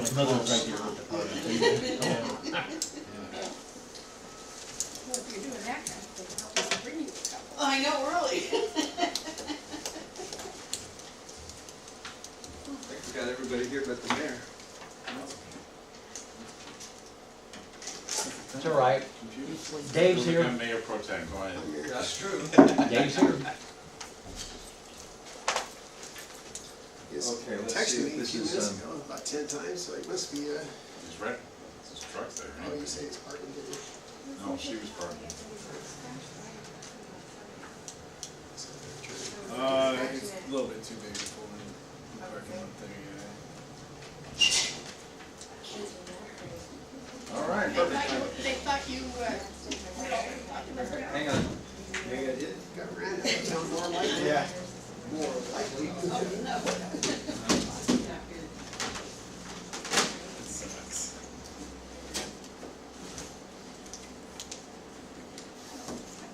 Mother's right here with the photo. Well, if you're doing that kind of thing, I'll just bring you a couple. I know, really. I think we got everybody here but the mayor. That's all right. Dave's here. I'm Mayor Pro Tem, go ahead. That's true. Dave's here. Okay, let's see Texted if me a this few is, minutes ago, about 10 times, so it must be, He's right, his truck's there, how do you right? say it's parking, did you? No, she was parking. It's a little bit too big to pull in the parking lot there, yeah. all right, perfect. They thought you, Hang on. Maybe I did? Got ran out of town more likely. Yeah. More likely. I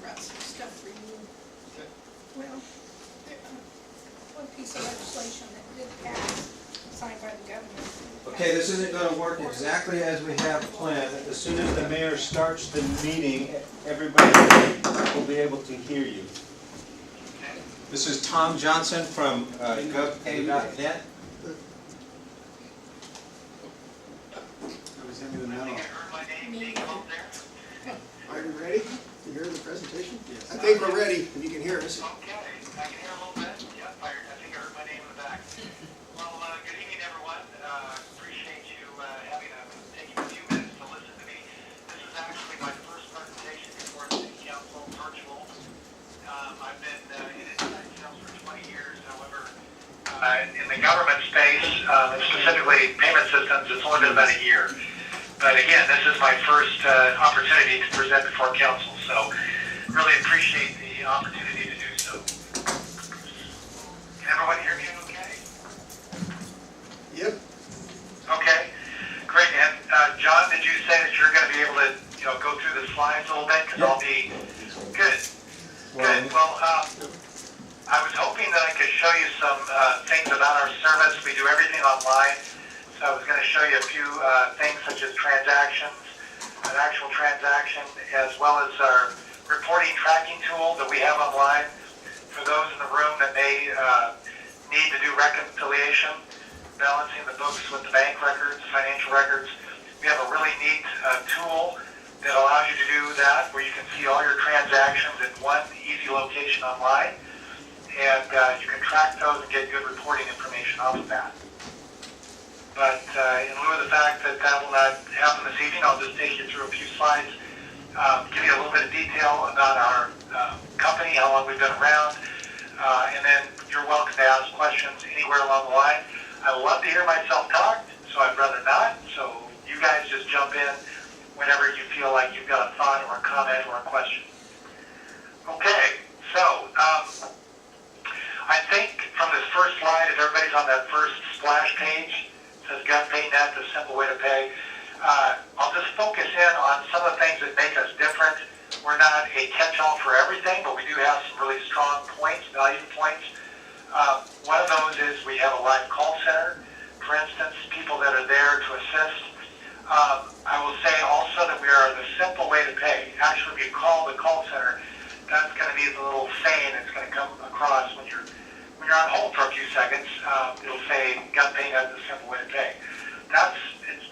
brought some stuff for you. Well, one piece of legislation that did pass, signed by the governor. Okay, this isn't gonna work exactly as we have planned. As soon as the mayor starts the meeting, everybody will be able to hear you. This is Tom Johnson from govpay.net. Are you ready to hear the presentation? Yes. I think we're ready, if you can hear us. Okay, I can hear a little bit. Yep, I think I heard my name in the back. Well, good evening, everyone. Appreciate you taking a few minutes to listen to me. This is actually my first presentation before the City Council virtual. I've been in inside sales for 20 years. However, in the government space, specifically payment systems, it's only been about a year. But again, this is my first opportunity to present before council, so really appreciate the opportunity to do so. Can everyone hear me okay? Yep. Okay, great. And John, did you say that you're going to be able to, go through the slides a little bit? Because I'll be good. Good. Well, I was hoping that I could show you some things about our service. We do everything online. So I was going to show you a few things such as transactions, an actual transaction, as well as our reporting tracking tool that we have online for those in the room that may need to do reconciliation, balancing the books with the bank records, financial records. We have a really neat tool that allows you to do that, where you can see all your transactions in one easy location online, and you can track those and get good reporting information off of that. But in lieu of the fact that that will not happen this evening, I'll just take you through a few slides, give you a little bit of detail about our company, how long we've been around, and then you're welcome to ask questions anywhere along the line. I love to hear myself talk, so I'd rather not. So you guys just jump in whenever you feel like you've got a thought or a comment or a question. Okay, so I think from this first slide, if everybody's on that first splash page, says GovPay.net, the simple way to pay. I'll just focus in on some of the things that make us different. We're not a catch-all for everything, but we do have some really strong points, value points. One of those is we have a live call center. For instance, people that are there to assist. I will say also that we are the simple way to pay. Actually, if you call the call center, that's going to be the little saying that's going to come across when you're on hold for a few seconds. It'll say, GovPay.net, the simple way to pay.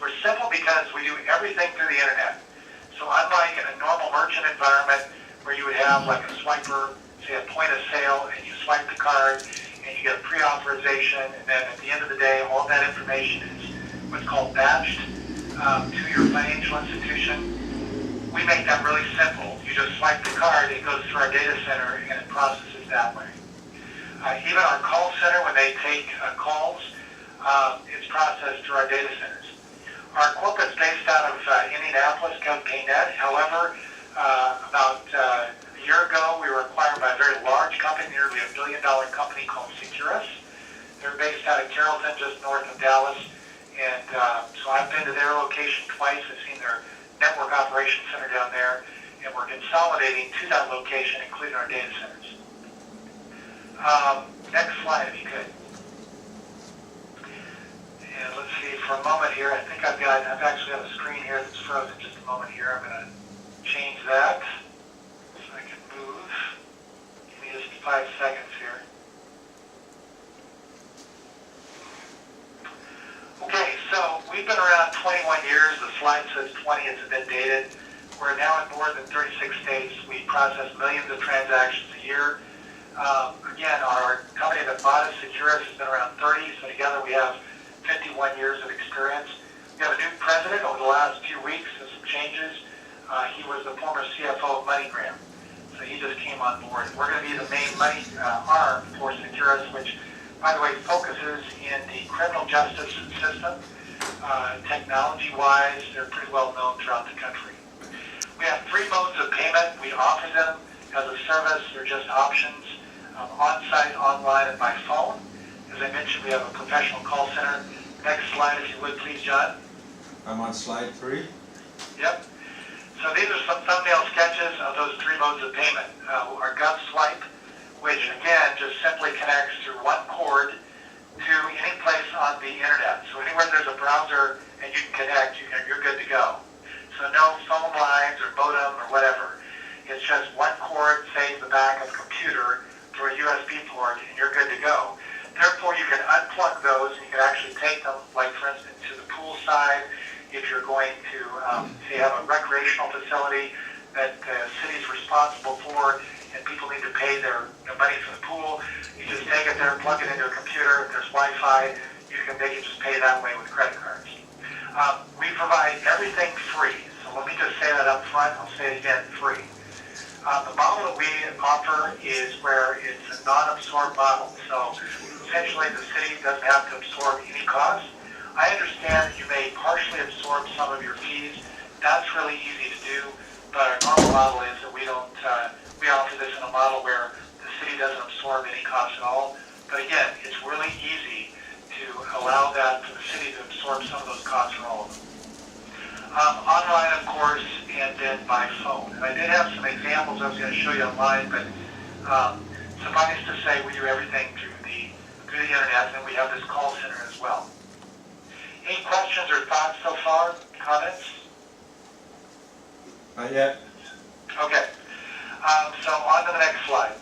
We're simple because we do everything through the internet. So unlike in a normal merchant environment where you would have like a swiper, say a point of sale, and you swipe the card, and you get a pre-authorization, and then at the end of the day, all that information is what's called batched to your financial institution. We make that really simple. You just swipe the card, it goes through our data center, and it processes that way. Even our call center, when they take calls, it's processed through our data centers. Our corporate's based out of Indianapolis, GovPay.net. However, about a year ago, we were acquired by a very large company, nearly $1 billion company called Securus. They're based out of Carrollton, just north of Dallas. And so I've been to their location twice. I've seen their network operations center down there. And we're consolidating to that location, including our data centers. Next slide, if you could. And let's see if for a moment here. I think I've actually got a screen here that's frozen. Just a moment here. I'm going to change that so I can move. Give me just 5 seconds here. Okay, so we've been around 21 years. The slide says 20. It's a bit dated. We're now in more than 36 states. We process millions of transactions a year. Again, our company that bought us, Securus, has been around 30, so together we have 51 years of experience. We have a new president over the last few weeks and some changes. He was the former CFO of MoneyGram, so he just came on board. We're going to be the main money arm for Securus, which, by the way, focuses in the criminal justice system. Technology-wise, they're pretty well known throughout the country. We have 3 modes of payment. We offer them as a service. They're just options, on-site, online, and by phone. As I mentioned, we have a professional call center. Next slide, if you would, please, John. I'm on slide 3. Yep. So these are some thumbnail sketches of those 3 modes of payment. Our Gov Swipe, which, again, just simply connects through one cord to any place on the internet. So anywhere there's a browser and you can connect, you're good to go. So no phone lines or modem or whatever. It's just one cord, say, the back of a computer through a USB port, and you're good to go. Therefore, you can unplug those, and you can actually take them, like, for instance, to the pool side. If you're going to, say, have a recreational facility that the city's responsible for, and people need to pay their money for the pool, you just take it there, plug it into a computer. If there's Wi-Fi, they can just pay that way with credit cards. We provide everything free. So let me just say that up front. I'll say it again, free. The model that we offer is where it's a non-absorbed model. So essentially the city doesn't have to absorb any costs. I understand that you may partially absorb some of your fees. That's really easy to do, but our normal model is that we offer this in a model where the city doesn't absorb any costs at all. But again, it's really easy to allow that for the city to absorb some of those costs for all of them. Online, of course, and then by phone. And I did have some examples I was going to show you online, but suffice to say, we do everything through the internet, and we have this call center as well. Any questions or thoughts so far? Comments? Not yet. Okay. So on to the next slide.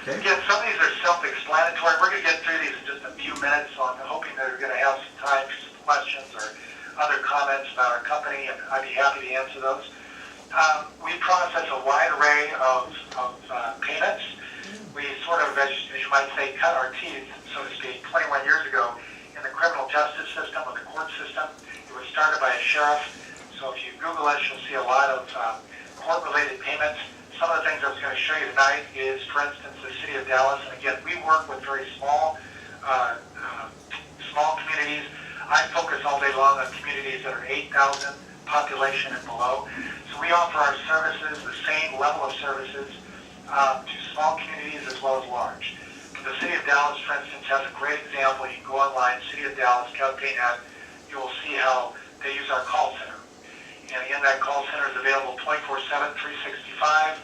Okay. Again, some of these are self-explanatory. We're going to get through these in just a few minutes, so I'm hoping that we're going to have some time for some questions or other comments about our company, and I'd be happy to answer those. We process a wide array of payments. We sort of, as you might say, cut our teeth, so to speak, 21 years ago in the criminal justice system or the court system. It was started by a sheriff, so if you Google us, you'll see a lot of court-related payments. Some of the things I was going to show you tonight is, for instance, the city of Dallas, and again, we work with very small communities. I focus all day long on communities that are 8,000 population and below. So we offer our services, the same level of services, to small communities as well as large. The city of Dallas, for instance, has a great example. You can go online, City of Dallas, CalPayNet. You will see how they use our call center. And again, that call center is available 24/7, 365.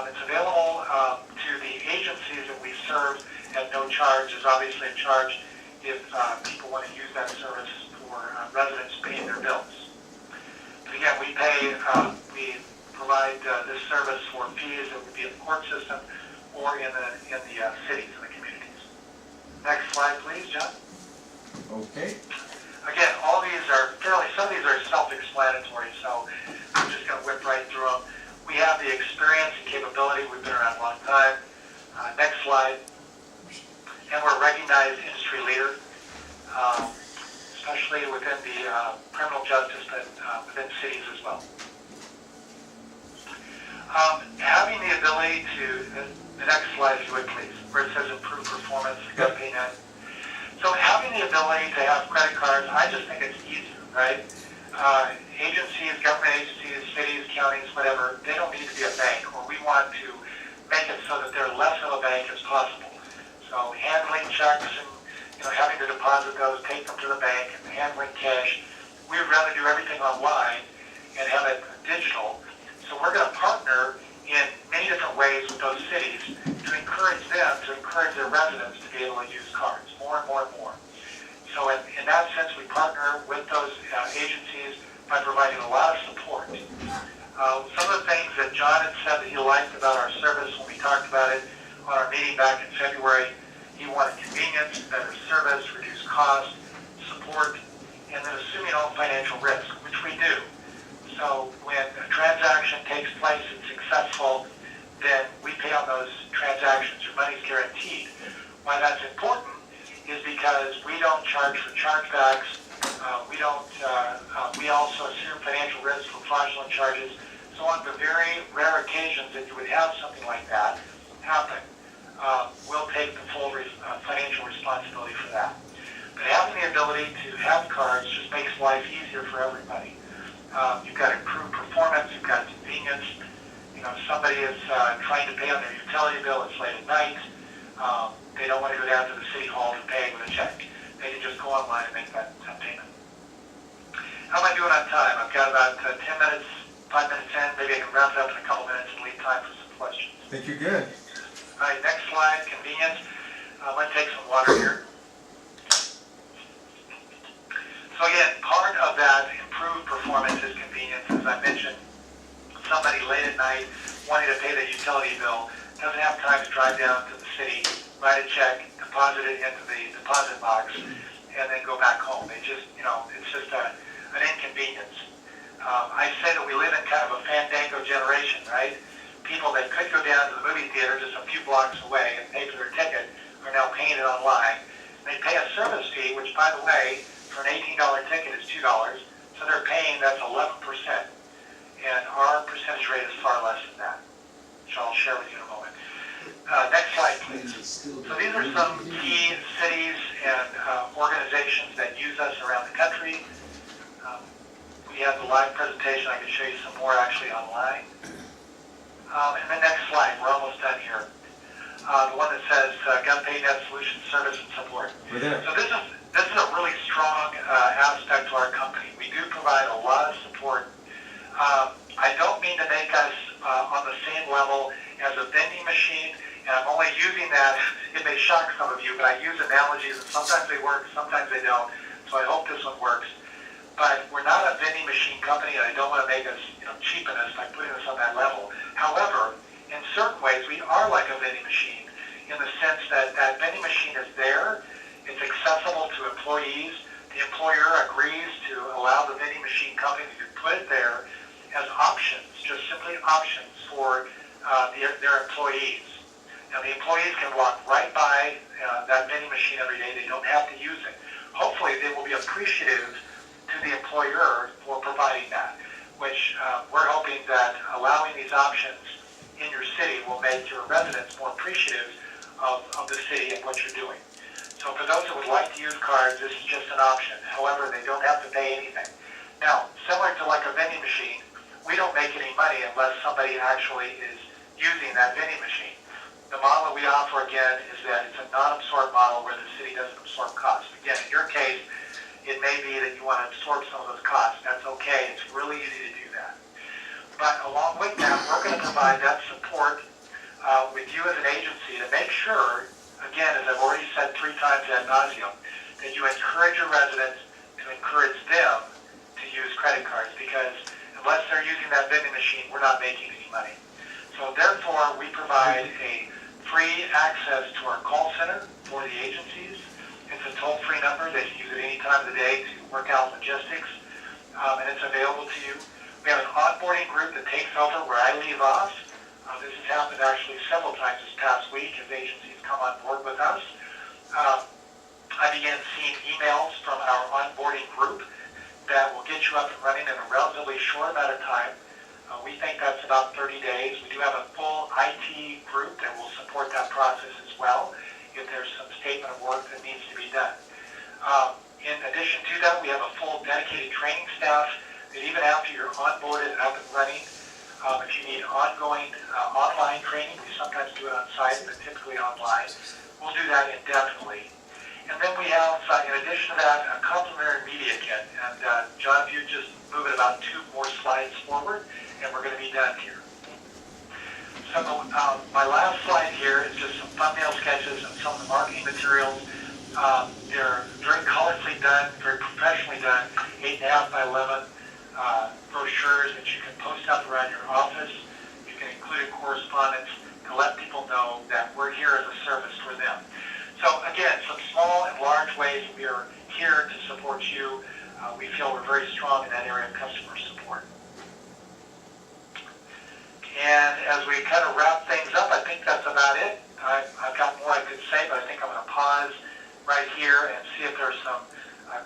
It's available to the agencies that we serve at no charge. There's obviously a charge if people want to use that service for residents paying their bills. But again, we provide this service for fees that would be in the court system or in the cities and the communities. Next slide, please, John. Okay. Again, all these are some of these are self-explanatory, so I'm just going to whip right through them. We have the experience and capability. We've been around a long time. Next slide. And we're a recognized industry leader, especially within the criminal justice, but within cities as well. Having the ability to, the next slide if you would please, where it says improve performance, CalPayNet. So having the ability to have credit cards, I just think it's easier, right? Agencies, government agencies, cities, counties, whatever, they don't need to be a bank, or we want to make it so that they're less of a bank as possible. So handling checks and having to deposit those, take them to the bank, and handling cash, we would rather do everything online and have it digital. So we're going to partner in many different ways with those cities to encourage them, to encourage their residents to be able to use cards more and more and more. So in that sense, we partner partner with those agencies by providing a lot of support. Some of the things that John had said that he liked about our service when we talked about it on our meeting back in February, he wanted convenience, better service, reduced cost, support, and then assuming all financial risk, which we do. So when a transaction takes place and successful, then we pay on those transactions. Your money's guaranteed. Why that's important is because we don't charge for chargebacks. We also assume financial risk for fraudulent charges. So on the very rare occasions that you would have something like that happen, we'll take the full financial responsibility for that. But having the ability to have cards just makes life easier for everybody. You've got improved performance, you've got convenience. You know, somebody is trying to pay on their utility bill, it's late at night. They don't want to go down to the city hall to pay with a check. They can just go online and make that payment. How am I doing on time? I've got about 10 minutes, 5 minutes in. Maybe I can wrap it up in a couple minutes and leave time for some questions. I think you're good. All right, next slide, convenience. I'm going to take some water here. So again, part of that improved performance is convenience. As I mentioned, somebody late at night wanting to pay their utility bill doesn't have time to drive down to the city, write a check, deposit it into the deposit box, and then go back home. They just, it's just an inconvenience. I say that we live in kind of a fandango generation, right? People that could go down to the movie theater just a few blocks away and pay for their ticket are now paying it online. They pay a service fee, which, by the way, for an $18 ticket is $2, so they're paying, that's 11%. And our percentage rate is far less than that, which I'll share with you in a moment. Next slide, please. So these are some key cities and organizations that use us around the country. We have the live presentation. I can show you some more actually online. And the next slide, we're almost done here. The one that says GovPay Net Solution Service and Support. We're there. So this is a really strong aspect to our company. We do provide a lot of support. I don't mean to make us on the same level as a vending machine, and I'm only using that, it may shock some of you, but I use analogies, and sometimes they work, sometimes they don't, so I hope this one works. But we're not a vending machine company, and I don't want to make us cheapen us by putting us on that level. However, in certain ways, we are like a vending machine in the sense that that vending machine is there, it's accessible to employees, the employer agrees to allow the vending machine company to put it there as options, just simply options for their employees. Now, the employees can walk right by that vending machine every day. They don't have to use it. Hopefully, they will be appreciative to the employer for providing that, which we're hoping that allowing these options in your city will make your residents more appreciative of the city and what you're doing. So for those that would like to use cards, this is just an option. However, they don't have to pay anything. Now, similar to like a vending machine, we don't make any money unless somebody actually is using that vending machine. The model that we offer, again, is that it's a non-absorbed model where the city doesn't absorb costs. Again, in your case, it may be that you want to absorb some of those costs. That's okay. It's really easy to do that. But along with that, we're going to provide that support with you as an agency to make sure, again, as I've already said 3 times ad nauseum, that you encourage your residents to encourage them to use credit cards, because unless they're using that vending machine, we're not making any money. So therefore, we provide a free access to our call center for the agencies. It's a toll-free number that you use at any time of the day to work out logistics, and it's available to you. We have an onboarding group that takes over where I leave off. This has happened actually several times this past week as agencies come on board with us. I began seeing emails from our onboarding group that will get you up and running in a relatively short amount of time. We think that's about 30 days. We do have a full IT group that will support that process as well if there's some statement of work that needs to be done. In addition to that, we have a full dedicated training staff that even after you're onboarded and up and running, if you need ongoing online training, we sometimes do it on site, but typically online, we'll do that indefinitely. And then we have, in addition to that, a complimentary media kit. And John, if you just move it about 2 more slides forward, and we're going to be done here. So my last slide here is just some thumbnail sketches of some of the marketing materials They're very colorfully done, very professionally done, 8.5 by 11 brochures that you can post up around your office. You can include in correspondence to let people know that we're here as a service for them. So again, some small and large ways we are here to support you. We feel we're very strong in that area of customer support. And as we kind of wrap things up, I think that's about it. I've got more I could say, but I think I'm going to pause right here and see if there's some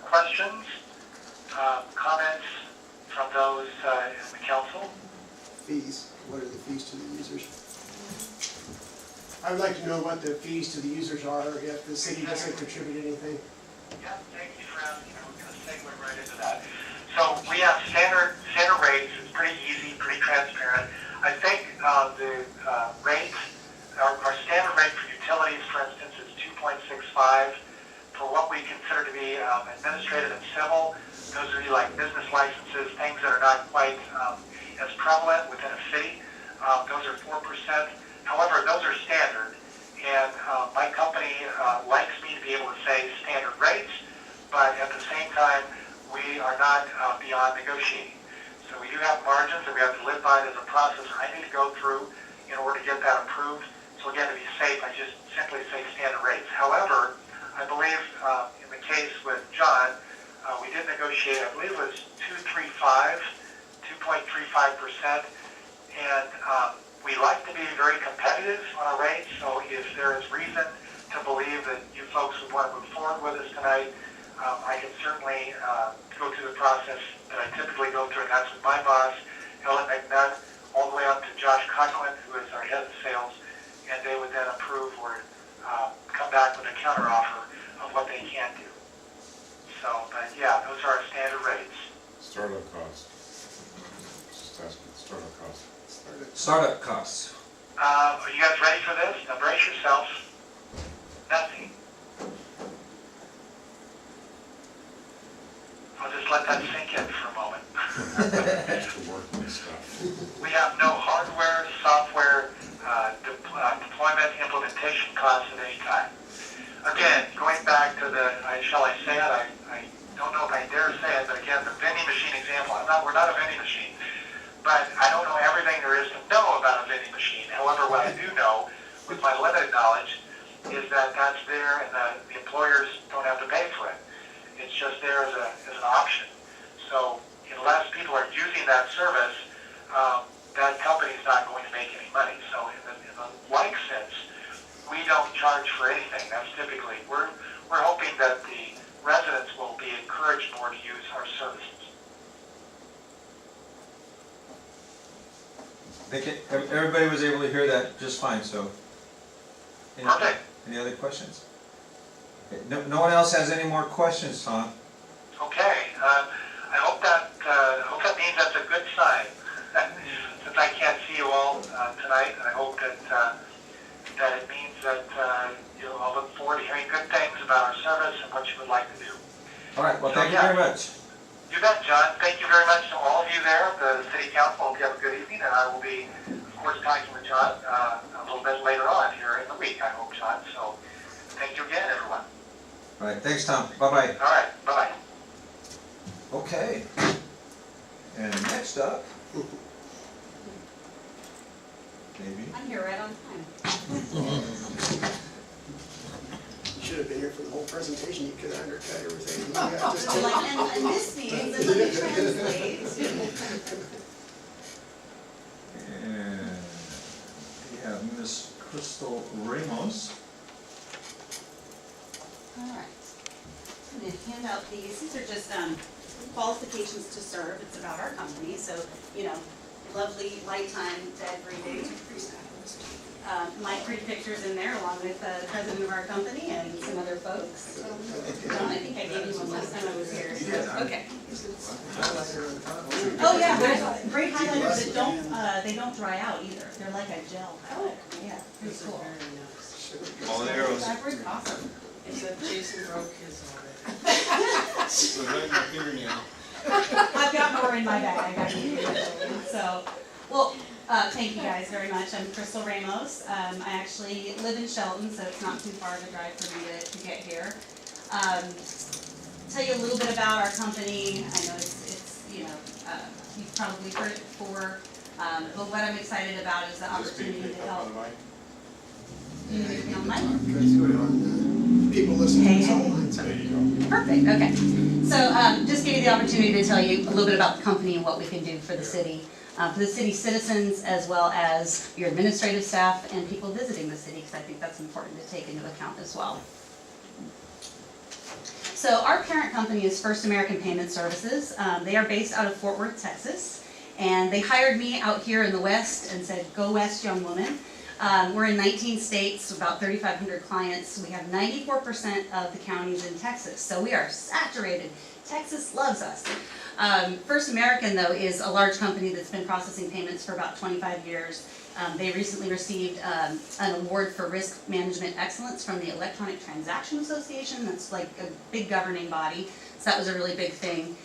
questions, comments from those in the council. Fees, what are the fees to the users? I would like to know what the fees to the users are if the city doesn't contribute anything. Yeah, thank you for asking. I was going to segue right into that. So we have standard rates. It's pretty easy, pretty transparent. I think the rates, our standard rate for utilities, for instance, is 2.65. For what we consider to be administrative and civil, those would be like business licenses, things that are not quite as prevalent within a city. Those are 4%. However, those are standard, and my company likes me to be able to say standard rates, but at the same time, we are not beyond negotiating. So we do have margins that we have to live by. There's a process I need to go through in order to get that approved. So again, to be safe, I just simply say standard rates. However, I believe in the case with John, we did negotiate, I believe it was 2.35%, and we like to be very competitive on our rates, so if there is reason to believe that you folks would want to move forward with us tonight, I can certainly go through the process that I typically go through, and that's with my boss, Helen McNutt, all the way up to Josh Conklin, who is our head of sales, and they would then approve or come back with a counteroffer of what they can do. So, but yeah, those are our standard rates. Startup cost. Just asking, startup cost. Startup costs. Are you guys ready for this? Now brace yourselves. Nothing. I'll just let that sink in for a moment. Extra work and stuff. We have no hardware, software, deployment, implementation costs at any time. Again, going back to the, shall I say it? I don't know if I dare say it, but again, the vending machine example. We're not a vending machine, but I don't know everything there is to know about a vending machine. However, what I do know, with my limited knowledge, is that that's there and the employers don't have to pay for it. It's just there as an option. So unless people are using that service, that company's not going to make any money. So in the like sense, we don't charge for anything. That's typically, we're hoping that the residents will be encouraged more to use our services. Everybody was able to hear that just fine, so. Perfect. Any other questions? Okay, no one else has any more questions, Tom? Okay. I hope that means that's a good sign. Since I can't see you all tonight, I hope that it means that you'll all look forward to hearing good things about our service and what you would like to do. All right, well, thank you very much. You bet, John. Thank you very much to all of you there at the City Council. Hope you have a good evening, and I will be, of course, talking with John a little bit later on here in the week, I hope, John. So thank you again, everyone. All right, thanks, Tom. Bye-bye. All right, bye-bye. Okay. And next up, maybe. I'm here right on time. You should have been here for the whole presentation. You could have undercut everything. I'm like, and this means, and let me translate. And we have Miss Crystal Ramos. All right. I'm going to hand out these. These are just qualifications to serve. It's about our company. So, you know, lovely nighttime bed briefing. My pretty pictures in there along with the president of our company and some other folks. John, I think I gave you one last time I was here. So, okay. Oh yeah, there's great highlighters that they don't dry out either. They're like a gel highlighter. Yeah, pretty cool. All the arrows. Fabric, awesome. Except Jason broke his already. So right in your fingernail. I've got more in my bag. I got you. So, well, Thank you guys very much. I'm Crystal Ramos. I actually live in Shelton, so it's not too far of a drive for me to get here. Tell you a little bit about our company. I know it's you've probably heard it before, but what I'm excited about is the opportunity to help. You need to be on mic? Let's go down. People listening to the lines. There you go. Perfect, okay. So just give you the opportunity to tell you a little bit about the company and what we can do for the city citizens, as well as your administrative staff and people visiting the city, because I think that's important to take into account as well. So our parent company is First American Payment Services. They are based out of Fort Worth, Texas, and they hired me out here in the West and said, "Go West, young woman." We're in 19 states, about 3,500 clients. We have 94% of the counties in Texas, so we are saturated. Texas loves us. First American, though, is a large company that's been processing payments for about 25 years. They recently received an award for risk management excellence from the Electronic Transaction Association. That's like a big governing body, so that was a really big thing.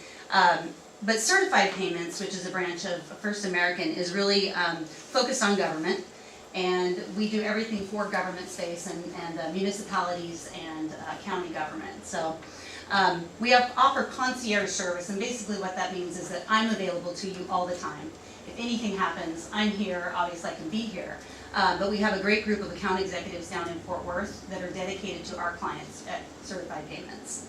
But certified payments, which is a branch of First American, is really focused on government. And we do everything for government space and municipalities and county government. So we offer concierge service, and basically what that means is that I'm available to you all the time. If anything happens, I'm here. Obviously I can be here. But we have a great group of account executives down in Fort Worth that are dedicated to our clients at certified payments.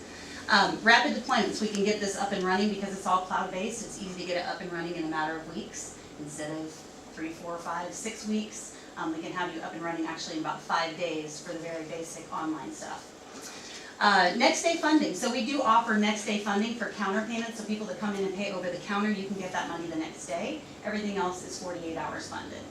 Rapid deployments, we can get this up and running because it's all cloud-based. It's easy to get it up and running in a matter of weeks instead of 3, 4, 5, 6 weeks. We can have you up and running actually in about 5 days for the very basic online stuff. Next day funding. So we do offer next day funding for counter payments. So people that come in and pay over the counter, you can get that money the next day. Everything else is 48 hours funded.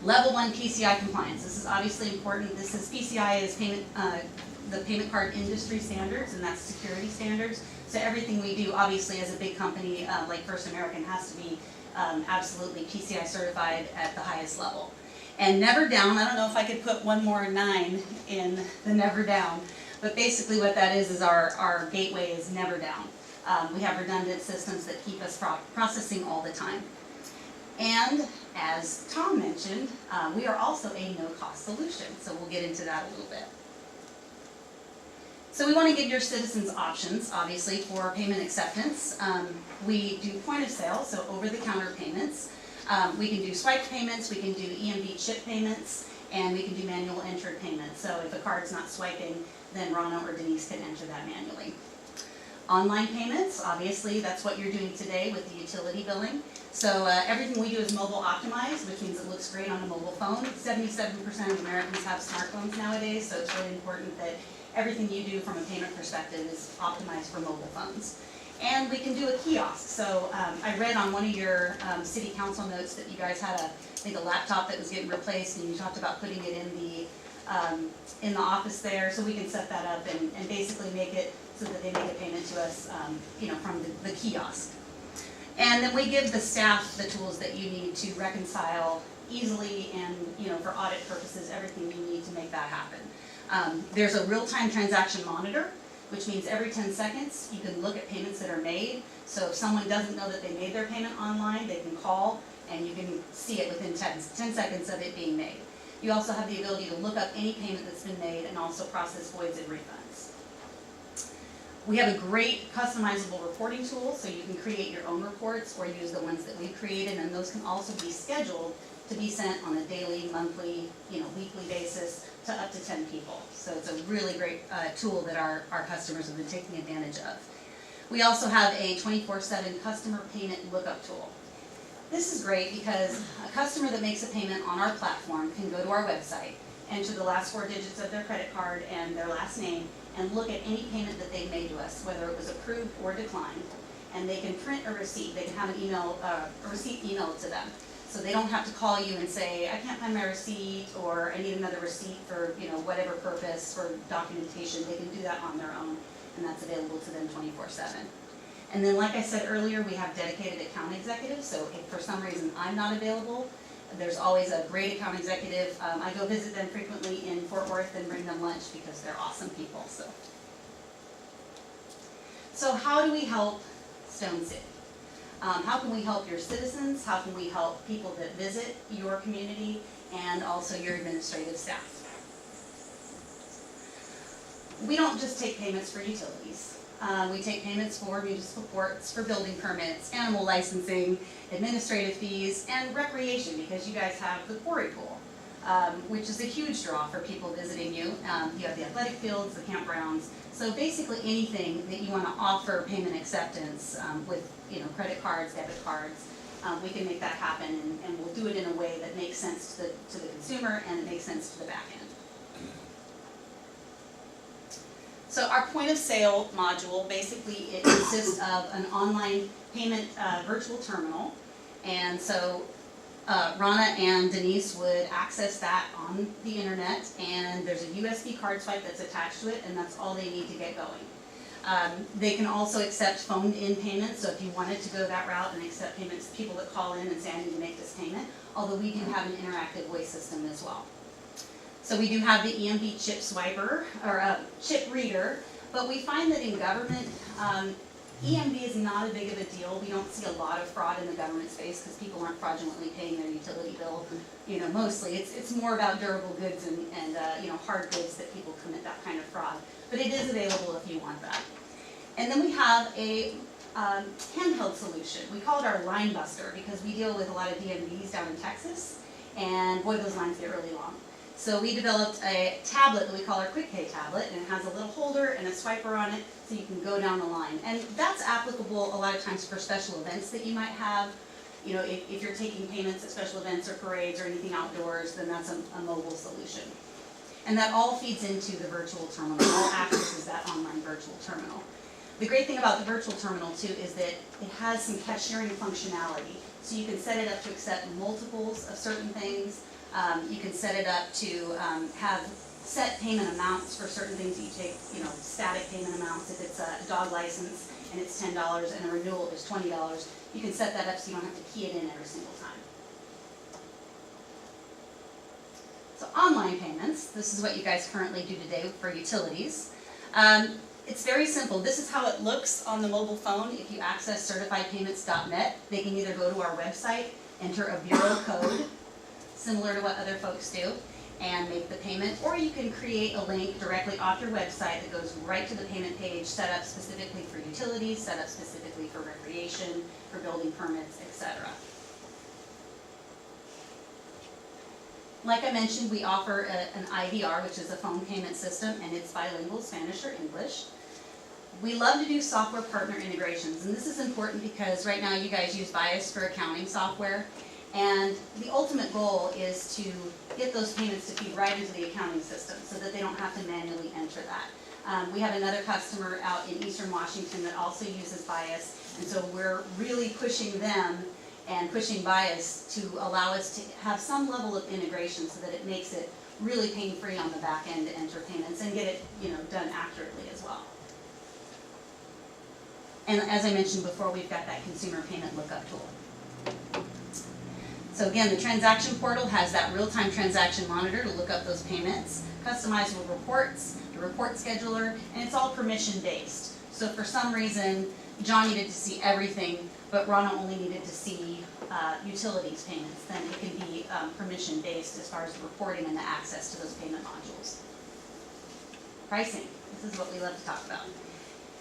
Level 1 PCI compliance. This is obviously important. This is PCI is the payment card industry standards, and that's security standards. So everything we do, obviously, as a big company like First American, has to be absolutely PCI certified at the highest level. And never down, I don't know if I could put one more 9 in the never down, but basically what that is our gateway is never down. We have redundant systems that keep us processing all the time. And as Tom mentioned, we are also a no-cost solution, so we'll get into that a little bit. So we want to give your citizens options, obviously, for payment acceptance. We do point of sale, so over-the-counter payments. We can do swipe payments, we can do EMV chip payments, and we can do manual entered payments. So if a card's not swiping, then Rana or Denise can enter that manually. Online payments, obviously, that's what you're doing today with the utility billing. So everything we do is mobile optimized, which means it looks great on a mobile phone. 77% of Americans have smartphones nowadays, so it's really important that everything you do from a payment perspective is optimized for mobile phones. And we can do a kiosk. So I read on one of your city council notes that you guys had I think a laptop that was getting replaced, and you talked about putting it in the office there. So we can set that up and basically make it so that they make a payment to us, from the kiosk. And then we give the staff the tools that you need to reconcile easily and, for audit purposes, everything you need to make that happen. There's a real-time transaction monitor, which means every 10 seconds you can look at payments that are made. So if someone doesn't know that they made their payment online, they can call and you can see it within 10 seconds of it being made. You also have the ability to look up any payment that's been made and also process voids and refunds. We have a great customizable reporting tool, so you can create your own reports or use the ones that we've created, and those can also be scheduled to be sent on a daily, monthly, weekly basis to up to 10 people. So it's a really great tool that our customers have been taking advantage of. We also have a 24/7 customer payment lookup tool. This is great because a customer that makes a payment on our platform can go to our website, enter the last 4 digits of their credit card and their last name, and look at any payment that they've made to us, whether it was approved or declined. And they can print a receipt. They can have a receipt emailed to them. So they don't have to call you and say, I can't find my receipt, or I need another receipt for whatever purpose, for documentation. They can do that on their own, and that's available to them 24/7. And then, like I said earlier, we have dedicated account executives. So if for some reason I'm not available, there's always a great account executive. I go visit them frequently in Fort Worth and bring them lunch because they're awesome people. So how do we help Stone City? How can we help your citizens? How can we help people that visit your community and also your administrative staff? We don't just take payments for utilities. We take payments for municipal courts, for building permits, animal licensing, administrative fees, and recreation, because you guys have the quarry pool, which is a huge draw for people visiting you. You have the athletic fields, the campgrounds. So basically anything that you want to offer payment acceptance with credit cards, debit cards, we can make that happen, and we'll do it in a way that makes sense to the consumer and it makes sense to the back end. So our point of sale module, basically it consists of an online payment virtual terminal. And so Rana and Denise would access that on the internet, and there's a USB card swipe that's attached to it, and that's all they need to get going. They can also accept phoned-in payments, so if you wanted to go that route and accept payments, people that call in and say, I need to make this payment, although we do have an interactive voice system as well. So we do have the EMV chip swiper, or chip reader, but we find that in government, EMV is not as big of a deal. We don't see a lot of fraud in the government space because people aren't fraudulently paying their utility bill. Mostly it's more about durable goods and hard goods that people commit that kind of fraud. But it is available if you want that. And then we have a handheld solution. We call it our line buster because we deal with a lot of DMVs down in Texas, and boy, those lines get really long. So we developed a tablet that we call our Quick Pay tablet, and it has a little holder and a swiper on it so you can go down the line. And that's applicable a lot of times for special events that you might have. If you're taking payments at special events or parades or anything outdoors, then that's a mobile solution. And that all feeds into the virtual terminal, all accesses that online virtual terminal. The great thing about the virtual terminal too is that it has some cashiering functionality. So you can set it up to accept multiples of certain things. You can set it up to have set payment amounts for certain things that you take, static payment amounts. If it's a dog license and it's $10 and a renewal is $20, you can set that up so you don't have to key it in every single time. So online payments, this is what you guys currently do today for utilities. It's very simple. This is how it looks on the mobile phone. If you access certifiedpayments.net, they can either go to our website, enter a bureau code, similar to what other folks do, and make the payment, or you can create a link directly off your website that goes right to the payment page, set up specifically for utilities, set up specifically for recreation, for building permits, etc. Like I mentioned, we offer an IVR, which is a phone payment system, and it's bilingual, Spanish or English. We love to do software partner integrations, and this is important because right now you guys use Bias for accounting software. And the ultimate goal is to get those payments to feed right into the accounting system so that they don't have to manually enter that. We have another customer out in Eastern Washington that also uses Bias, and so we're really pushing them and pushing Bias to allow us to have some level of integration so that it makes it really pain-free on the back end to enter payments and get it done accurately as well. And as I mentioned before, we've got that consumer payment lookup tool. So again, the transaction portal has that real-time transaction monitor to look up those payments, customizable reports, the report scheduler, and it's all permission-based. So if for some reason John needed to see everything, but Rana only needed to see utilities payments, then it can be permission-based as far as the reporting and the access to those payment modules. Pricing, this is what we love to talk about.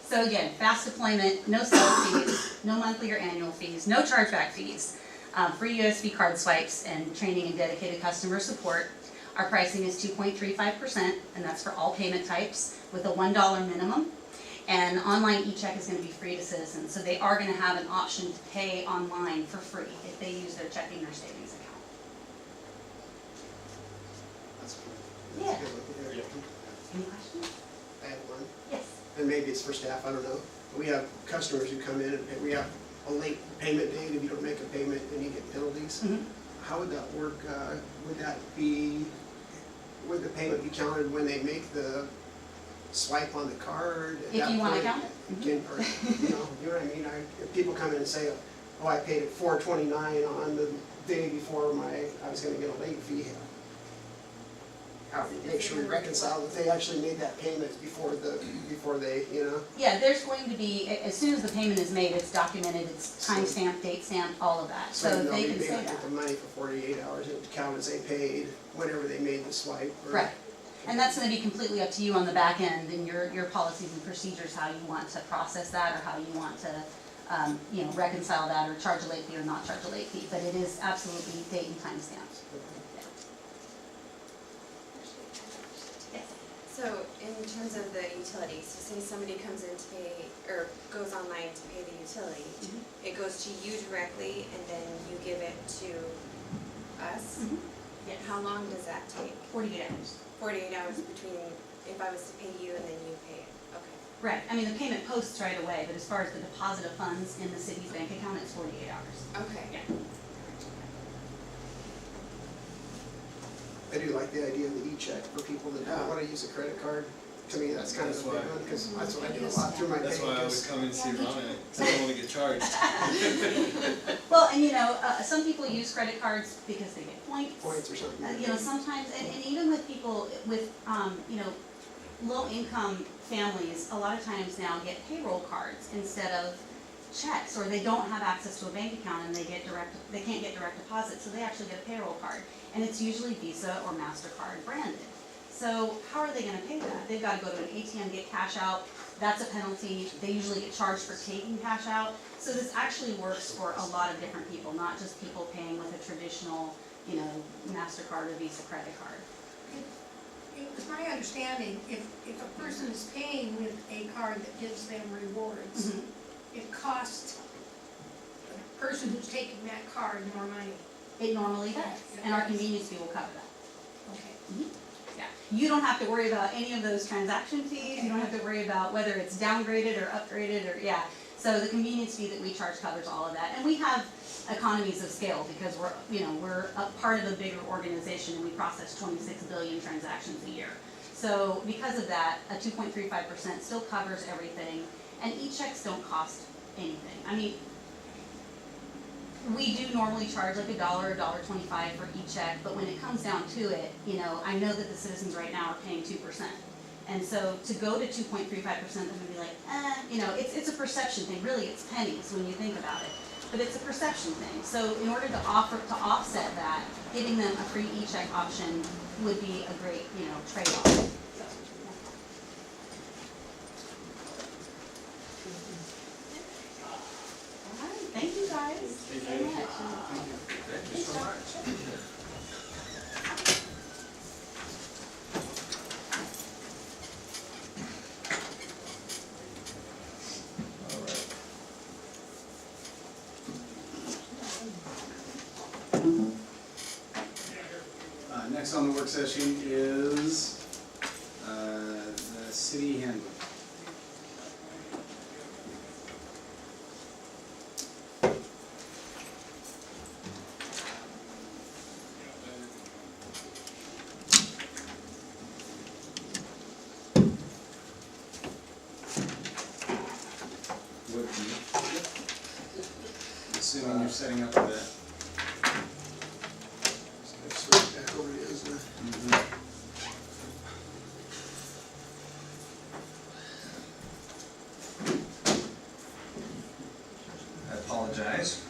So again, fast deployment, no setup fees, no monthly or annual fees, no chargeback fees. Free USB card swipes and training and dedicated customer support. Our pricing is 2.35%, and that's for all payment types with a $1 minimum. And online e-check is going to be free to citizens, so they are going to have an option to pay online for free if they use their checking or savings account. That's cool. Yeah. That's good. Any questions? I have one, Yes. and maybe it's for staff, I don't know. We have customers who come in and pay. We have a late payment date. If you don't make a payment, then you get penalties. Mm-hmm. How would that work? Would the payment be counted when they make the swipe on the card? At If that you want to point? count it. Or, you know what I mean? If people come in and say, oh, I paid it $4.29 on the day before I was gonna get a late fee. make sure we reconcile that they actually made that payment before they, you know? Yeah, there's going to be, as soon as the payment is made, it's documented, it's timestamped, date stamped, all of that, so they'll they be can say paying that. the money for 48 hours, it would count as they paid whenever they made the swipe. Or- Right, and that's gonna be completely up to you on the back end and your policies and procedures, how you want to process that or how you want to, you know, reconcile that or charge a late fee or not charge a late fee, but it is absolutely date and time stamped. Yes. So in terms of the utilities, so say somebody comes in to pay, or goes online to pay the utility, it goes to you directly and then you give it to us? Yes. How long does that take? 48 hours. 48 hours between if I was to pay you and then you pay it? Okay. Right, I mean, the payment posts right away, but as far as the deposit of funds in the city's bank account, it's 48 hours. Okay. Yeah. I do like the idea of the e-check for people that don't want to use a credit card. To me, that's kind of a That's big why- one, because that's what I do a lot through my That's bank. why I would is come and see Rana, 'cause I don't wanna get charged. Well, and you know, some people use credit cards because they get points. Points or something. You know, sometimes, and even with people with, you know, low-income families, a lot of times now get payroll cards instead of checks, or they don't have access to a bank account and they can't get direct deposit, so they actually get a payroll card. And it's usually Visa or MasterCard branded. So how are they gonna pay that? They've gotta go to an ATM, get cash out, that's a penalty, they usually get charged for taking cash out. So this actually works for a lot of different people, not just people paying with a traditional, you know, MasterCard or Visa credit card. It's my understanding, if a person is paying with a card that gives them rewards, it costs the person who's taking that card more money. It normally does, and our convenience fee will cover that. Okay. Yeah, you don't have to worry about any of those transaction fees, you don't have to worry about whether it's downgraded or upgraded or, yeah. So the convenience fee that we charge covers all of that, and we have economies of scale because we're a part of a bigger organization and we process 26 billion transactions a year. So because of that, a 2.35% still covers everything, and e-checks don't cost anything. I mean, we do normally charge like $1, $1.25 for each check, but when it comes down to it, you know, I know that the citizens right now are paying 2%. And so to go to 2.35%, they're gonna be like, you know, it's a perception thing, really it's pennies when you think about it. But it's a perception thing. So in order to offset that, giving them a free e-check option would be a great, you know, trade-off. So, yeah. All right, thank you guys so much. Thank you so much. Next on the work session is the city handbook. Assuming you're setting up for that. Back over to Isla. I apologize.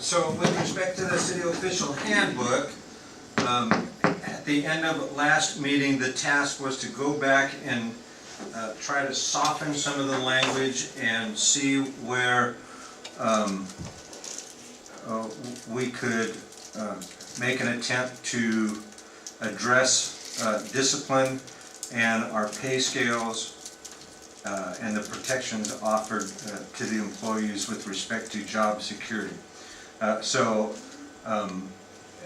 So with respect to the city official handbook, at the end of last meeting, the task was to go back and try to soften some of the language and see where we could make an attempt to address discipline and our pay scales and the protections offered to the employees with respect to job security.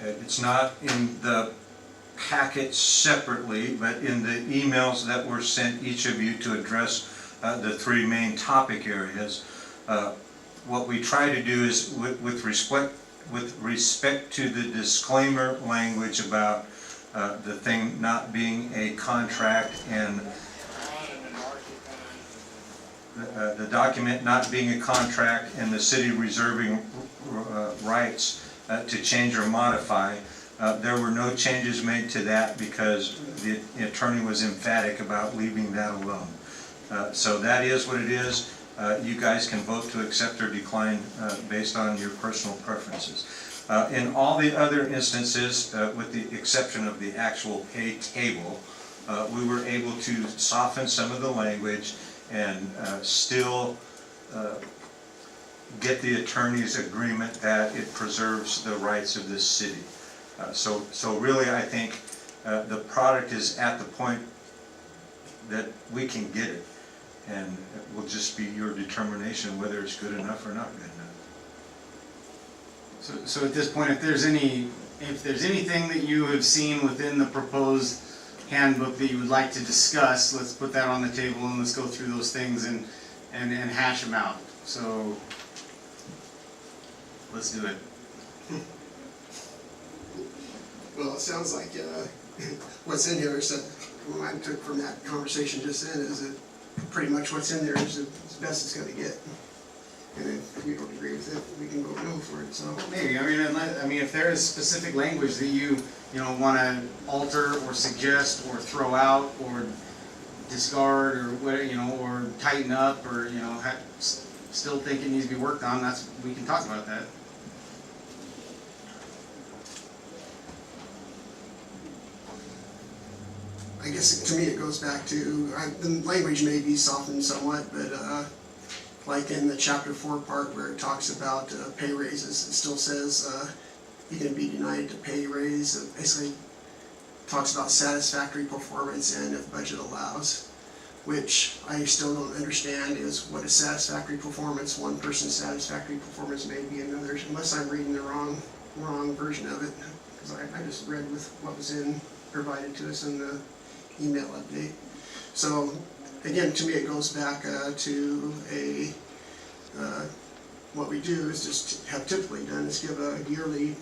It's not in the packet separately, but in the emails that were sent each of you to address the three main topic areas. What we try to do is with respect to the disclaimer language about the thing not being a contract and the document not being a contract and the city reserving rights to change or modify, There were no changes made to that because the attorney was emphatic about leaving that alone. So that is what it is. You guys can vote to accept or decline based on your personal preferences. In all the other instances, with the exception of the actual pay table, we were able to soften some of the language and still get the attorney's agreement that it preserves the rights of this city. So really, I think the product is at the point that we can get it, and it will just be your determination whether it's good enough or not good enough. So at this point, if there's anything that you have seen within the proposed handbook that you would like to discuss, let's put that on the table and let's go through those things and hash them out. So let's do it. Well, it sounds like what's in here is that what I took from that conversation just then is that pretty much what's in there is the best it's going to get. And if we don't agree with it, we can vote no for it. So Maybe. I mean, if there is specific language that you want to alter or suggest or throw out or discard or or tighten up or still think it needs to be worked on, we can talk about that. I guess to me it goes back to, the language may be softened somewhat, but like in the chapter 4 part where it talks about pay raises, it still says you can be denied to pay raise. It basically talks about satisfactory performance and if budget allows, which I still don't understand is what is satisfactory performance. One person's satisfactory performance may be another's, unless I'm reading the wrong version of it, because I just read with what was provided to us in the email update. So again, to me it goes back to what we do is just have typically done is give a yearly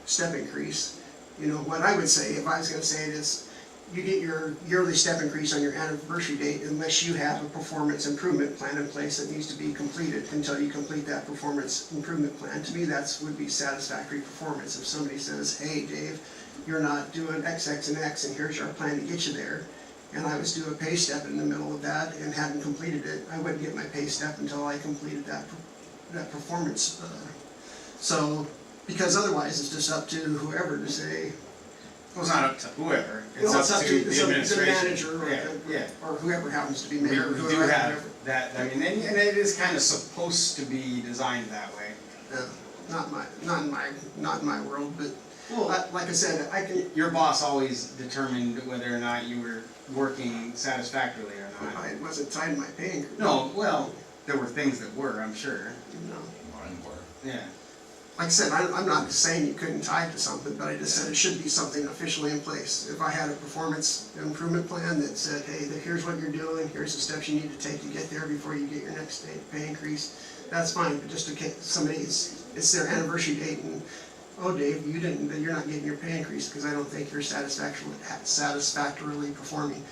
step increase. What I would say, if I was going to say it, is you get your yearly step increase on your anniversary date unless you have a performance improvement plan in place that needs to be completed until you complete that performance improvement plan. To me, that would be satisfactory performance. If somebody says, hey Dave, you're not doing X, X, and X, and here's our plan to get you there, and I was due a pay step in the middle of that and hadn't completed it, I wouldn't get my pay step until I completed that performance. So, because otherwise it's just up to whoever to say. Well, it's not up to whoever. It's up to the administration. the manager or whoever happens to be mayor. We do have that. I mean, and it is kind of supposed to be designed that way. Not in my world, but. Well, like I said, Your boss always determined whether or not you were working satisfactorily or not. It wasn't tied to my pay increase. No, well, there were things that were, I'm sure. No. Mine were. Yeah. Like I said, I'm not saying you couldn't tie it to something, but I just said it should be something officially in place. If I had a performance improvement plan that said, hey, here's what you're doing, here's the steps you need to take to get there before you get your next pay increase, that's fine. But just in case it's their anniversary date and, oh Dave, you're not getting your pay increase because I don't think you're satisfactorily performing.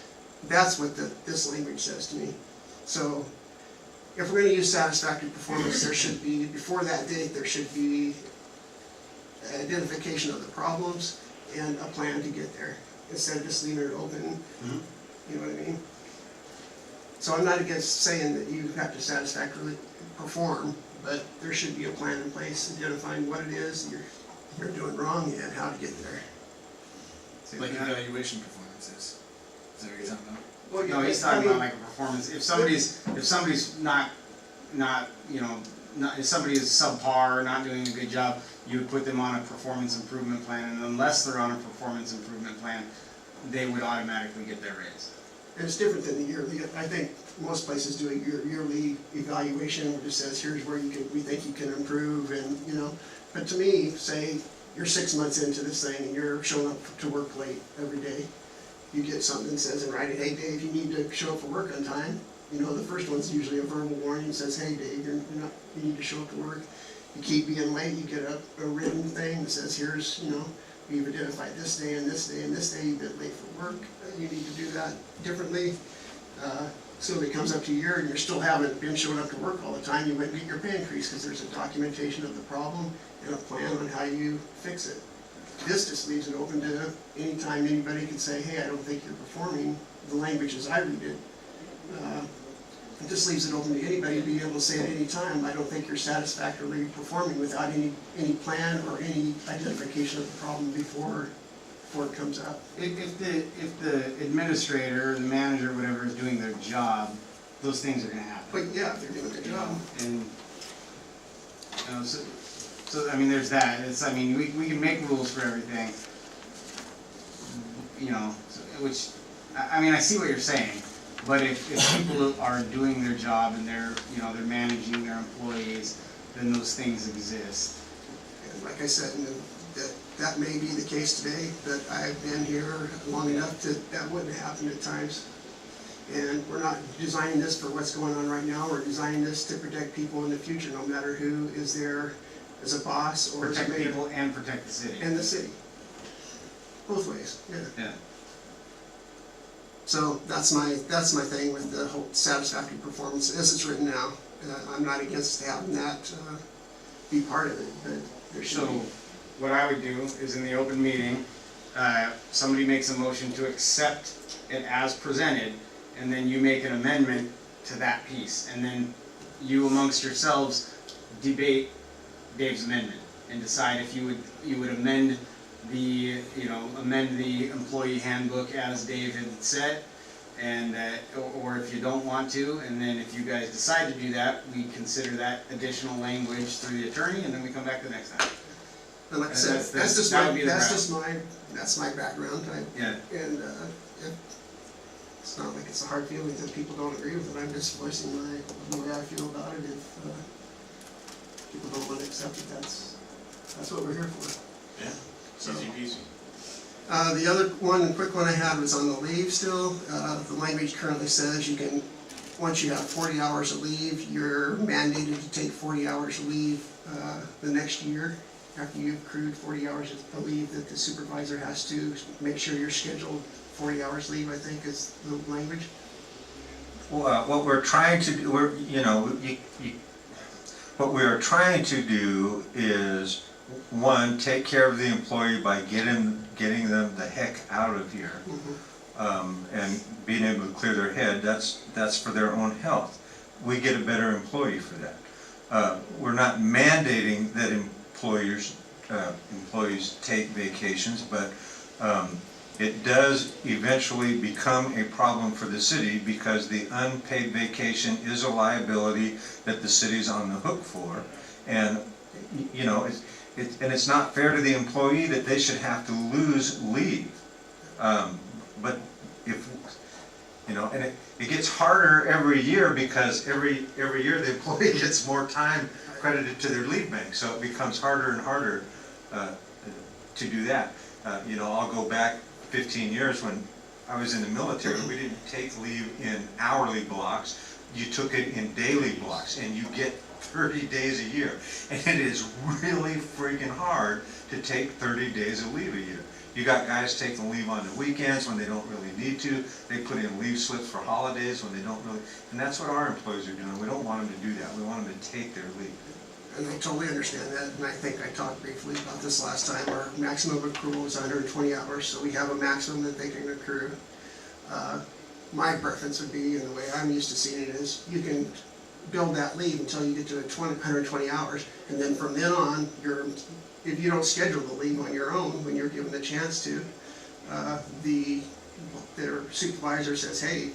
That's what this language says to me. So if we're going to use satisfactory performance, there should be, before that date, there should be identification of the problems and a plan to get there, instead of just leaving it open. You know what I mean? So I'm not against saying that you have to satisfactorily perform, but there should be a plan in place identifying what it is you're doing wrong and how to get there. Like evaluation performances. Is that what you're talking about? Well, No, he's talking about like a performance. If somebody's not if somebody is subpar, not doing a good job, you would put them on a performance improvement plan, and unless they're on a performance improvement plan, they would automatically get their raise. And it's different than the yearly. I think most places do a yearly evaluation which just says, here's where we think you can improve, and But to me, say you're 6 months into this thing and you're showing up to work late every day. You get something that says in writing, hey Dave, you need to show up for work on time. The first one's usually a verbal warning that says, hey Dave, you need to show up to work. You keep being late, you get a written thing that says, here's, we've identified this day and this day and this day, you've been late for work, you need to do that differently. So if it comes up to a year and you still haven't been showing up to work all the time, you might get your pay increase because there's a documentation of the problem and a plan on how you fix it. this just leaves it open to anytime anybody can say, hey, I don't think you're performing the language as I read it. It just leaves it open to anybody to be able to say at any time, I don't think you're satisfactorily performing without any plan or any identification of the problem before it comes up. If the administrator, the manager, whatever, is doing their job, those things are gonna happen. But yeah, if they're doing their job. And, so, I mean, there's that. I mean, we can make rules for everything, which, I mean, I see what you're saying, but if people are doing their job and they're managing their employees, then those things exist. And like I said, that may be the case today, but I've been here long enough that wouldn't happen at times. And we're not designing this for what's going on right now, we're designing this to protect people in the future, no matter who is there as a boss or as a mayor. Protect people and protect the city. And the city. Both ways, yeah. Yeah. So that's my thing with the whole satisfactory performance as it's written now. I'm not against having that be part of it, but there should be. What I would do is in the open meeting, somebody makes a motion to accept it as presented, and then you make an amendment to that piece, and then you amongst yourselves debate Dave's amendment and decide if you would amend the employee handbook as Dave had said, and or if you don't want to, and then if you guys decide to do that, we consider that additional language through the attorney, and then we come back the next time. And like I said, that's just my background. And it's not like it's a hard feeling that people don't agree with it. I'm just voicing the way I feel about it. If people don't want to accept it, that's what we're here for. Yeah, easy peasy. The other one, quick one I had was on the leave still. The language currently says you can, once you have 40 hours of leave, you're mandated to take 40 hours of leave the next year. After you've accrued 40 hours of leave, that the supervisor has to make sure you're scheduled 40 hours leave, I think is the language. Well, what we're trying to do, what we are trying to do is, one, take care of the employee by getting them the heck out of here, and being able to clear their head. That's for their own health. We get a better employee for that. We're not mandating that employees take vacations, but it does eventually become a problem for the city because the unpaid vacation is a liability that the city's on the hook for, and it's not fair to the employee that they should have to lose leave. But if and it gets harder every year because every year the employee gets more time credited to their leave bank, so it becomes harder and harder to do that. I'll go back 15 years when I was in the military. We didn't take leave in hourly blocks. You took it in daily blocks, and you get 30 days a year. And it is really freaking hard to take 30 days of leave a year. You got guys taking leave on the weekends when they don't really need to. They put in leave slips for holidays when they don't really, and that's what our employees are doing. We don't want them to do that. We want them to take their leave. And I totally understand that, and I think I talked briefly about this last time. Our maximum accrual is 120 hours, so we have a maximum that they can accrue. My preference would be, and the way I'm used to seeing it is, you can build that leave until you get to 120 hours, and then from then on, if you don't schedule the leave on your own when you're given the chance to, their supervisor says, hey,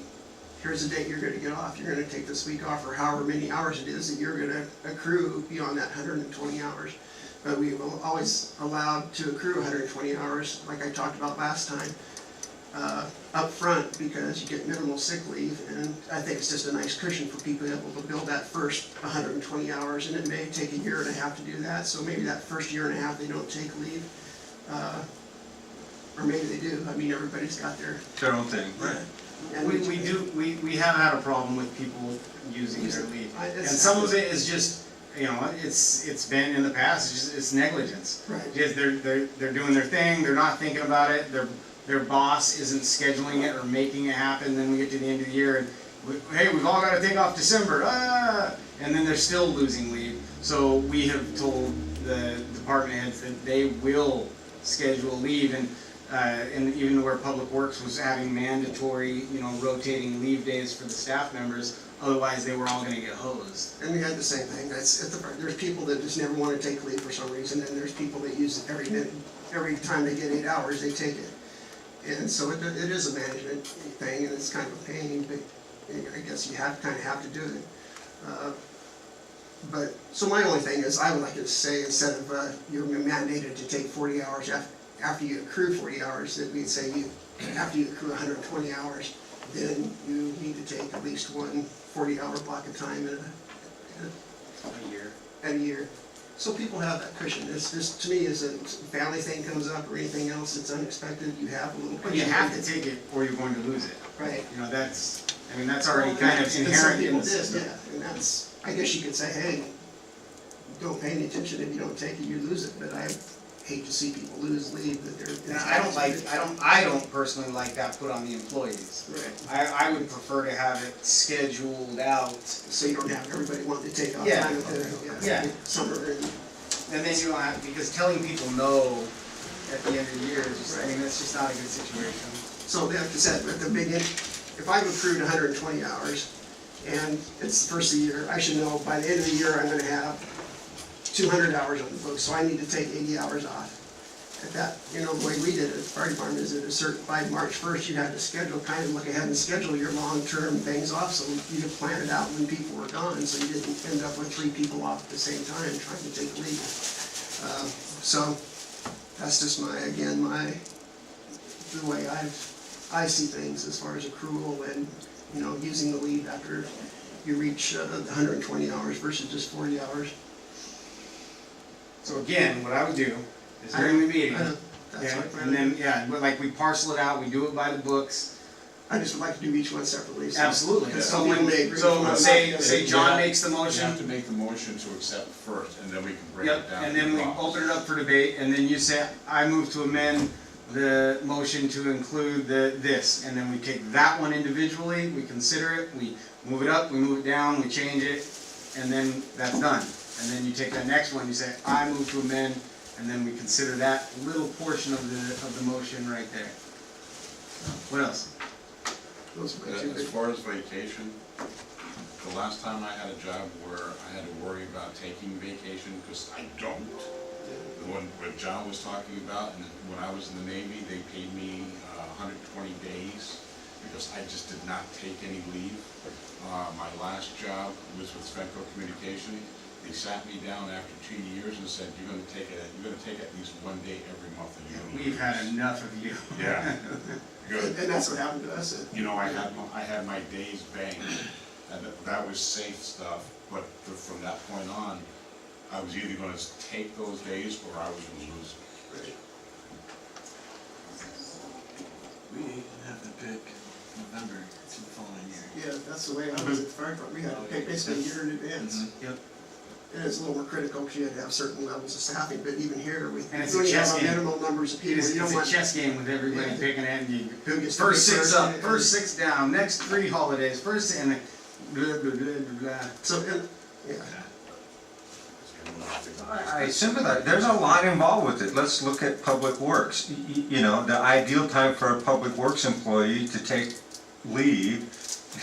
here's the date you're going to get off. You're going to take this week off, or however many hours it is that you're going to accrue beyond that 120 hours. But we will always allowed to accrue 120 hours, like I talked about last time, up front, because you get minimal sick leave, and I think it's just a nice cushion for people able to build that first 120 hours, and it may take a year and a half to do that, so maybe that first year and a half they don't take leave, or maybe they do. I mean, everybody's got their own thing. Right. And We have had a problem with people using their leave, and some of it is just, it's been in the past. It's negligence. Right. They're doing their thing. They're not thinking about it. Their boss isn't scheduling it or making it happen. Then we get to the end of the year and hey, we've all got to take off December. And then they're still losing leave. So we have told the department heads that they will schedule leave, and even where Public Works was having mandatory, rotating leave days for the staff members, otherwise they were all gonna get hosed. And we had the same thing, there's people that just never wanna take leave for some reason, and there's people that use it every minute, every time they get 8 hours, they take it. And so it is a management thing, and it's kind of a pain, but I guess you kind of have to do it. But, so my only thing is, I would like to say, instead of you're mandated to take 40 hours after you accrue 40 hours, that we'd say after you accrue 120 hours, then you need to take at least one 40-hour block of time a year. So people have that cushion. It's just, to me, as a family thing comes up or anything else that's unexpected, you have a little But cushion. you have to take it or you're going to lose it. Right. That's already kind of And some inherent in people the did, system. yeah, and that's, I guess you could say, hey, don't pay any attention, if you don't take it, you lose it, but I hate to see people lose leave that they're. And I don't personally like that put on the employees. Right, I would prefer to have it scheduled out, so you don't have everybody wanting to take off Yeah. time with Yeah. summer and. and then you don't have, because telling people no at the end of the year is just, that's just not a good situation. So like I said, at the beginning, if I've accrued 120 hours, and it's the first of the year, I should know by the end of the year, I'm gonna have 200 hours on the books, so I need to take 80 hours off. At that, the way we did it at the fire department is by March 1st, you had to schedule, kind of look ahead and schedule your long-term things off, so you could plan it out when people were gone, so you didn't end up with 3 people off at the same time trying to take leave. So, that's just the way I see things as far as accrual and, using the leave after you reach the 120 hours versus just 40 hours. So again, what I would do is during the meeting, That's my plan. and then, but we parcel it out, we do it by the books. I just would like to do each one separately. So Absolutely. because So some people when, may agree so with me. say John makes the You have motion, to make the motion to accept first, and then we can break it yep, down. and then we open it up for debate, and then you say, I move to amend the motion to include this, and then we take that one individually, we consider it, we move it up, we move it down, we change it, and then that's done. And then you take that next one, you say, I move to amend, and then we consider that little portion of the motion right there. What else? Those are my two As big- far as vacation, the last time I had a job where I had to worry about taking vacation, because I don't. The one what John was talking about, and when I was in the Navy, they paid me 120 days because I just did not take any leave. My last job was with Svenco Communication. They sat me down after 2 years and said, you're gonna take at least 1 day every month that you're gonna We've lose." had enough of you. Yeah. Good. And that's what happened to us. I had my days banked, and that was safe stuff, but from that point on, I was either gonna take those days or I was gonna lose them. We have to pick November to the following year. Yeah, that's the way I was at the fire department. We had to pay basically a year in advance. Yep. And it's a little more critical because you had to have certain levels of staffing, but even here, we And it's a only have chess a game. minimum numbers of people. It's You don't a want chess game with everybody Yeah. picking it, and you, who gets to first pick six up, and- first six down, next 3 holidays, and blah, blah, blah, blah, blah. So, yeah. I sympathize, there's a lot involved with it. Let's look at Public Works. The ideal time for a Public Works employee to take leave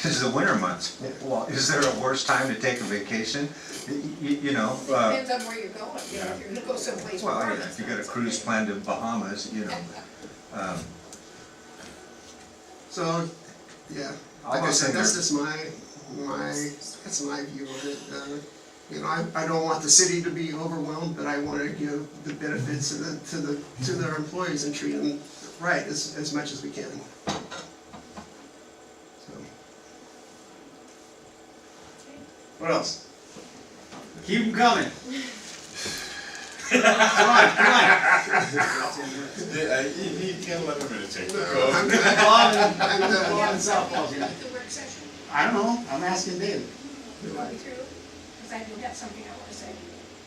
is the winter months. Well, is there a worse time to take a vacation? Depends on where you're going, if you're gonna go someplace. Well, warm, yeah, if you got a cruise planned to Bahamas, So, yeah, All like I those said, things that's are- just that's my view of it. I don't want the city to be overwhelmed, but I want to give the benefits to their employees and treat them right as much as we can. So, What else? Keep them coming. Come on. You can't let them take the I'm go. Bob and Yeah. softball's here. The work session, I don't know, I'm asking David. you want me through, because I do have something I want to say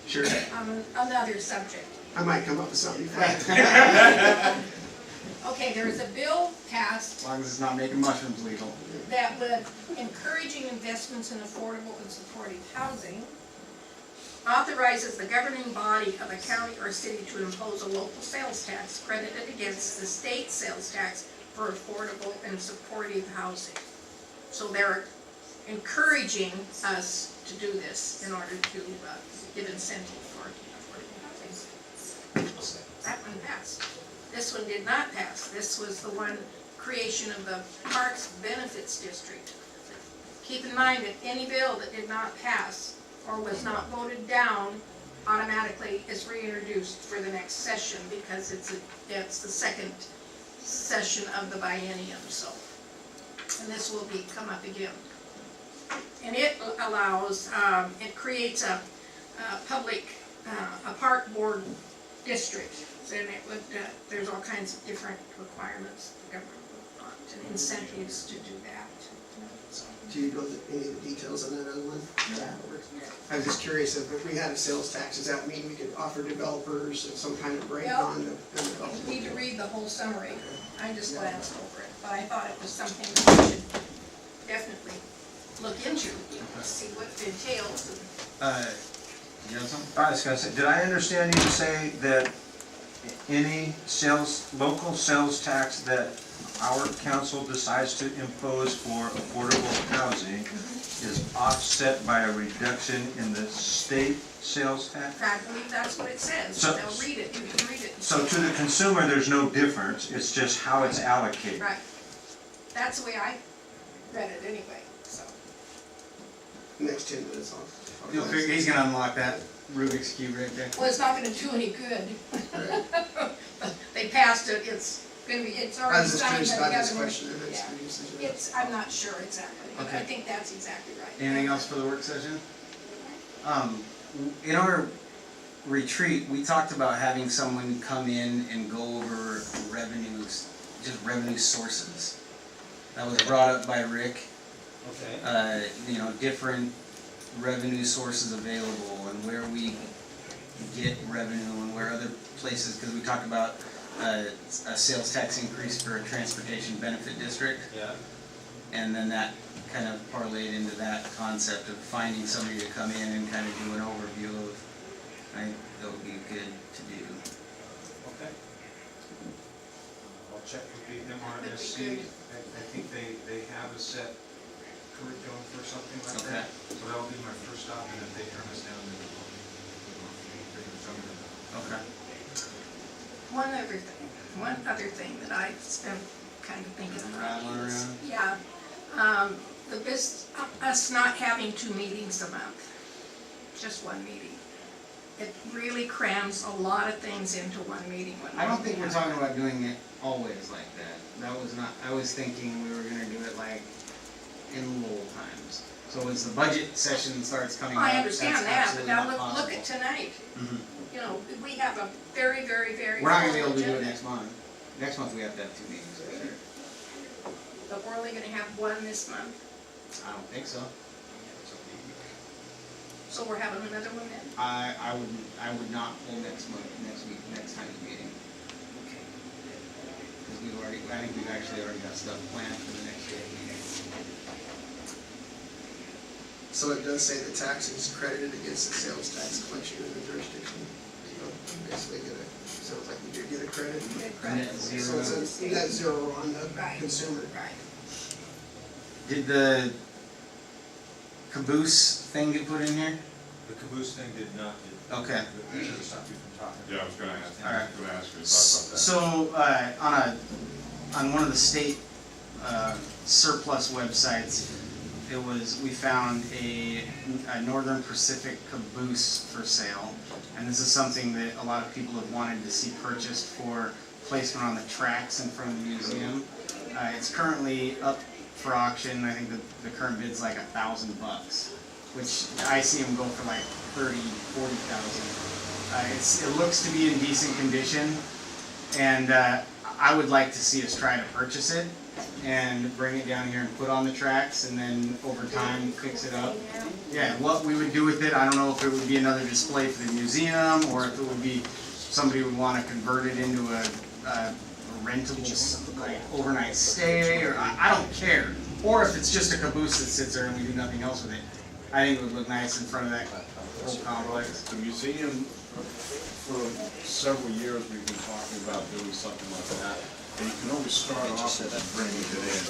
sure, on another subject. I might come up with something. Okay, there is a bill As passed long as it's not making mushrooms legal. that would encouraging investments in affordable and supportive housing. authorizes the governing body of a county or city to impose a local sales tax credited against the state sales tax for affordable and supportive housing. So they're encouraging us to do this in order to give incentive for affordable housing. That one passed. This one did not pass. This was the one, creation of the Parks Benefits District. Keep in mind that any bill that did not pass or was not voted down automatically is reintroduced for the next session because it's the second session of the biennium, so. And this will come up again. And it allows, it creates a public, a park board district. And it would, there's all kinds of different requirements the government would want and incentives to do that. So. Do you know any of the details on that other one? I was just curious if we had a sales tax, does that mean we could offer developers some kind of break Well, on the you development? need to read the whole summary. I just glanced over it, but I thought it was something that we should definitely look into, see what it entails. You have something? I was gonna say, did I understand you to say that any local sales tax that our council decides to impose for affordable housing is offset by a reduction in the state sales tax? I believe that's what it says. So- They'll read it, you can read it. and So see. to the consumer, there's no difference, it's just how it's allocated. Right. That's the way I read it anyway, so. Next 10 minutes off. He's gonna unlock that Rubik's Cube right there. Well, it's not gonna do any good. They passed it, it's I already was just signed curious by the about this governor. question. If it's Yeah. the usage of it. I'm not sure exactly, but I Okay. think that's exactly right. Anything else for the work session? In our retreat, we talked about having someone come in and go over revenues, just revenue sources. That was brought up by Rick. Okay. Different revenue sources available and where we get revenue and where other places, because we talked about a sales tax increase for a transportation benefit district. Yeah. And then that kind of parlayed into that concept of finding somebody to come in and kind of do an overview of, I think that would be good to do. Okay. I'll check with the MRSC. That'd be I think they have a set curriculum for something like Okay. that. So that'll be my first stop, and if they turn us down, then we'll figure something out. Okay. One other thing that I've been kind of thinking about Rattling is, around? yeah, us not having 2 meetings a month, just one meeting. It really crams a lot of things into one meeting. I don't think we're talking about doing it always like that. That was not, I was thinking we were gonna do it like in lull times. So as the budget session starts coming up, I that's understand that, but absolutely now not look at possible. tonight. Mhm. You know, we have a very, very, very. We're not gonna be full able to do it agenda. next month. Next month we have to have 2 meetings for sure. But we're only gonna have one this month, I don't think so. so we're having another one then? I would not hold next time's meeting. Because I think we've actually already got stuff planned for the next day meeting. So it does say the tax is credited against the sales tax collection in the jurisdiction. So basically sounds like we did get a credit. Good credit. Net So zero. it's a net zero on the Right. consumer. Right. Did the caboose thing get put in here? The caboose thing did not. Okay. That should stop you from talking. Yeah, I was gonna ask, All right. you to talk about that. So, on one of the state surplus websites, we found a Northern Pacific caboose for sale. And this is something that a lot of people have wanted to see purchased for placement on the tracks in front of the museum. It's currently up for auction. I think the current bid's like $1,000, which I see them go for like 30, 40,000. It looks to be in decent condition, and I would like to see us try to purchase it and bring it down here and put on the tracks, and then over time fix it up. Yeah, what we would do with it, I don't know if it would be another display for the museum, or if it would be, somebody would want to convert it into a rentable, like, overnight stay, or I don't care. Or if it's just a caboose that sits there and we do nothing else with it. I think it would look nice in front of that whole complex. The museum, for several years, we've been talking about doing something like that. And you can always start off with bringing it in,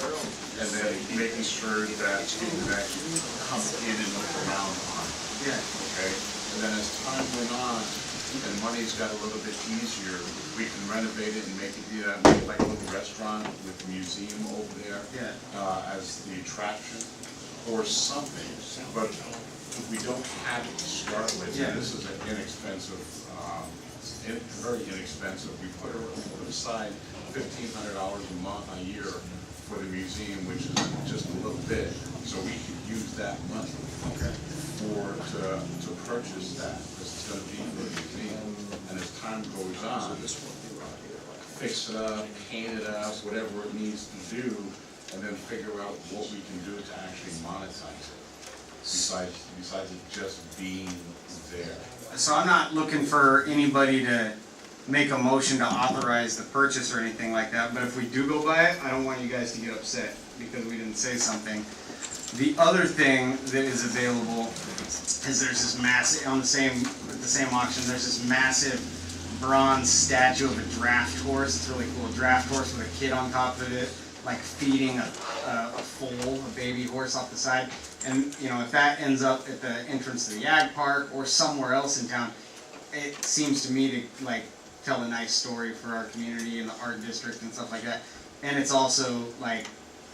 and then making sure that people can actually come in and look around on it. Yeah. Okay? And then as time went on, and money's got a little bit easier, we can renovate it and make it, make like a little restaurant with the museum over there. Yeah. As the attraction or something, but we don't have it to start with. Yeah. This is an inexpensive, very inexpensive. We put aside $1,500 a year for the museum, which is just a little bit, so we could use that money to purchase that, because it's gonna be for the museum. And as time goes on, fix it up, paint it up, whatever it needs to do, and then figure out what we can do to actually monetize it, besides it just being there. So I'm not looking for anybody to make a motion to authorize the purchase or anything like that, but if we do go buy it, I don't want you guys to get upset because we didn't say something. The other thing that is available is there's this massive, at the same auction, there's this massive bronze statue of a draft horse. It's really cool, a draft horse with a kid on top of it, like feeding a foal, a baby horse off the side. And you know, if that ends up at the entrance to the ag park or somewhere else in town, it seems to me to like tell a nice story for our community and the art district and stuff like that. And it's also like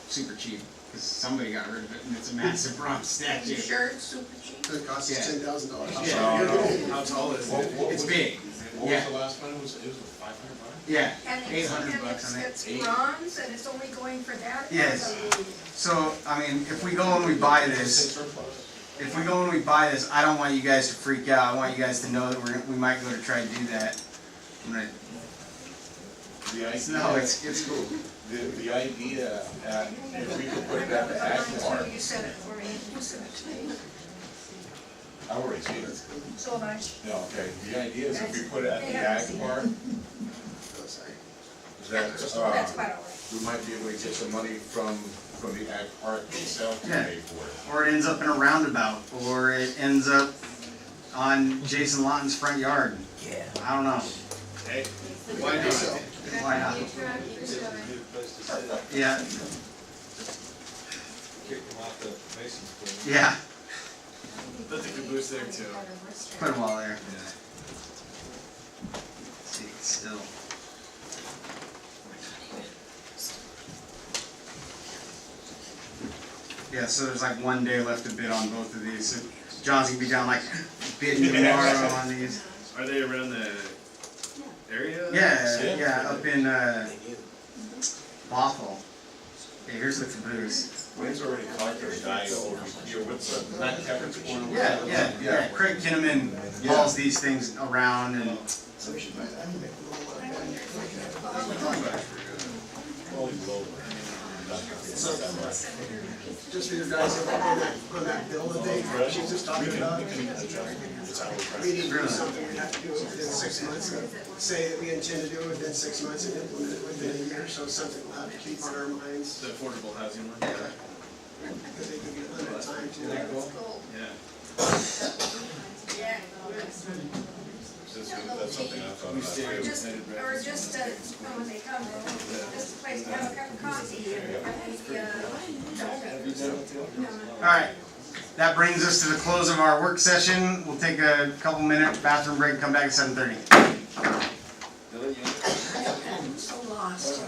super cheap because somebody got rid of it, and it's a massive bronze You statue. sure it's super cheap? It costs us Yeah. $10,000. Yeah. How tall is it? It's big. What Yeah. was the last one? It was $500? Yeah, And it's, 800 bucks, I think. it's bronze and it's only going for that? Yes. So, I mean, if we go and we buy this, I don't want you guys to freak out. I want you guys to know that we might go to try to do that. I'm gonna, The idea, no, it's cool. the idea, if we could put it at the ag park, You said it for me, you said it to me. I already seen it. So have I. No, okay, the idea is if we put it at the ag park, that, That's quite all right. we might be able to get some money from the ag park itself to Yeah. pay for it. Or it ends up in a roundabout, or it ends up on Jason Lawton's front yard. Yeah. I don't know. Hey, why not? Why not? Yeah. Yeah. Put the caboose there too. Put them all there. See, it's still. Yeah, so there's like 1 day left to bid on both of these. So John's gonna be down like bidding tomorrow on these. Are they around the area? Yeah, up in Bothell. Okay, here's the caboose. Wayne's already talked to the guy over here with the, not Kevin's corner. Yeah. Craig Kinnaman hauls these things around and. Just for your guys, on that bill that she was just talking about, we need to do something we have to do within 6 months. Say that we intend to do it within 6 months and implement it within a year, so something we'll have to keep on our minds. The affordable housing one? Because they could get limited time too. Yeah. Yeah. That's something I thought about. Or just, when they come, just a place to have a cup of coffee and, Alright, that brings us to the close of our work session. We'll take a couple minute bathroom break and come back at 7:30. I'm so lost.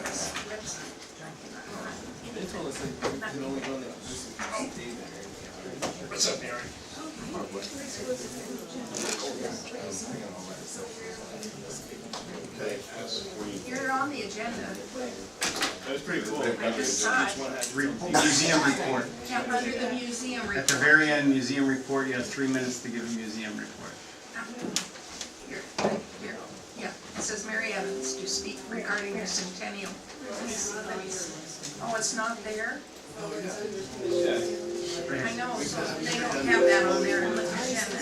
What's up, Mary? Okay, as we. You're on the agenda. That was pretty cool. I just saw it. Museum report. Yeah, under the museum At the report. very end, museum report, you have 3 minutes to give a museum report. Here, yeah, it says Mary Evans to speak regarding the centennial. Oh, it's not there? I know, so they don't have that on there in the agenda.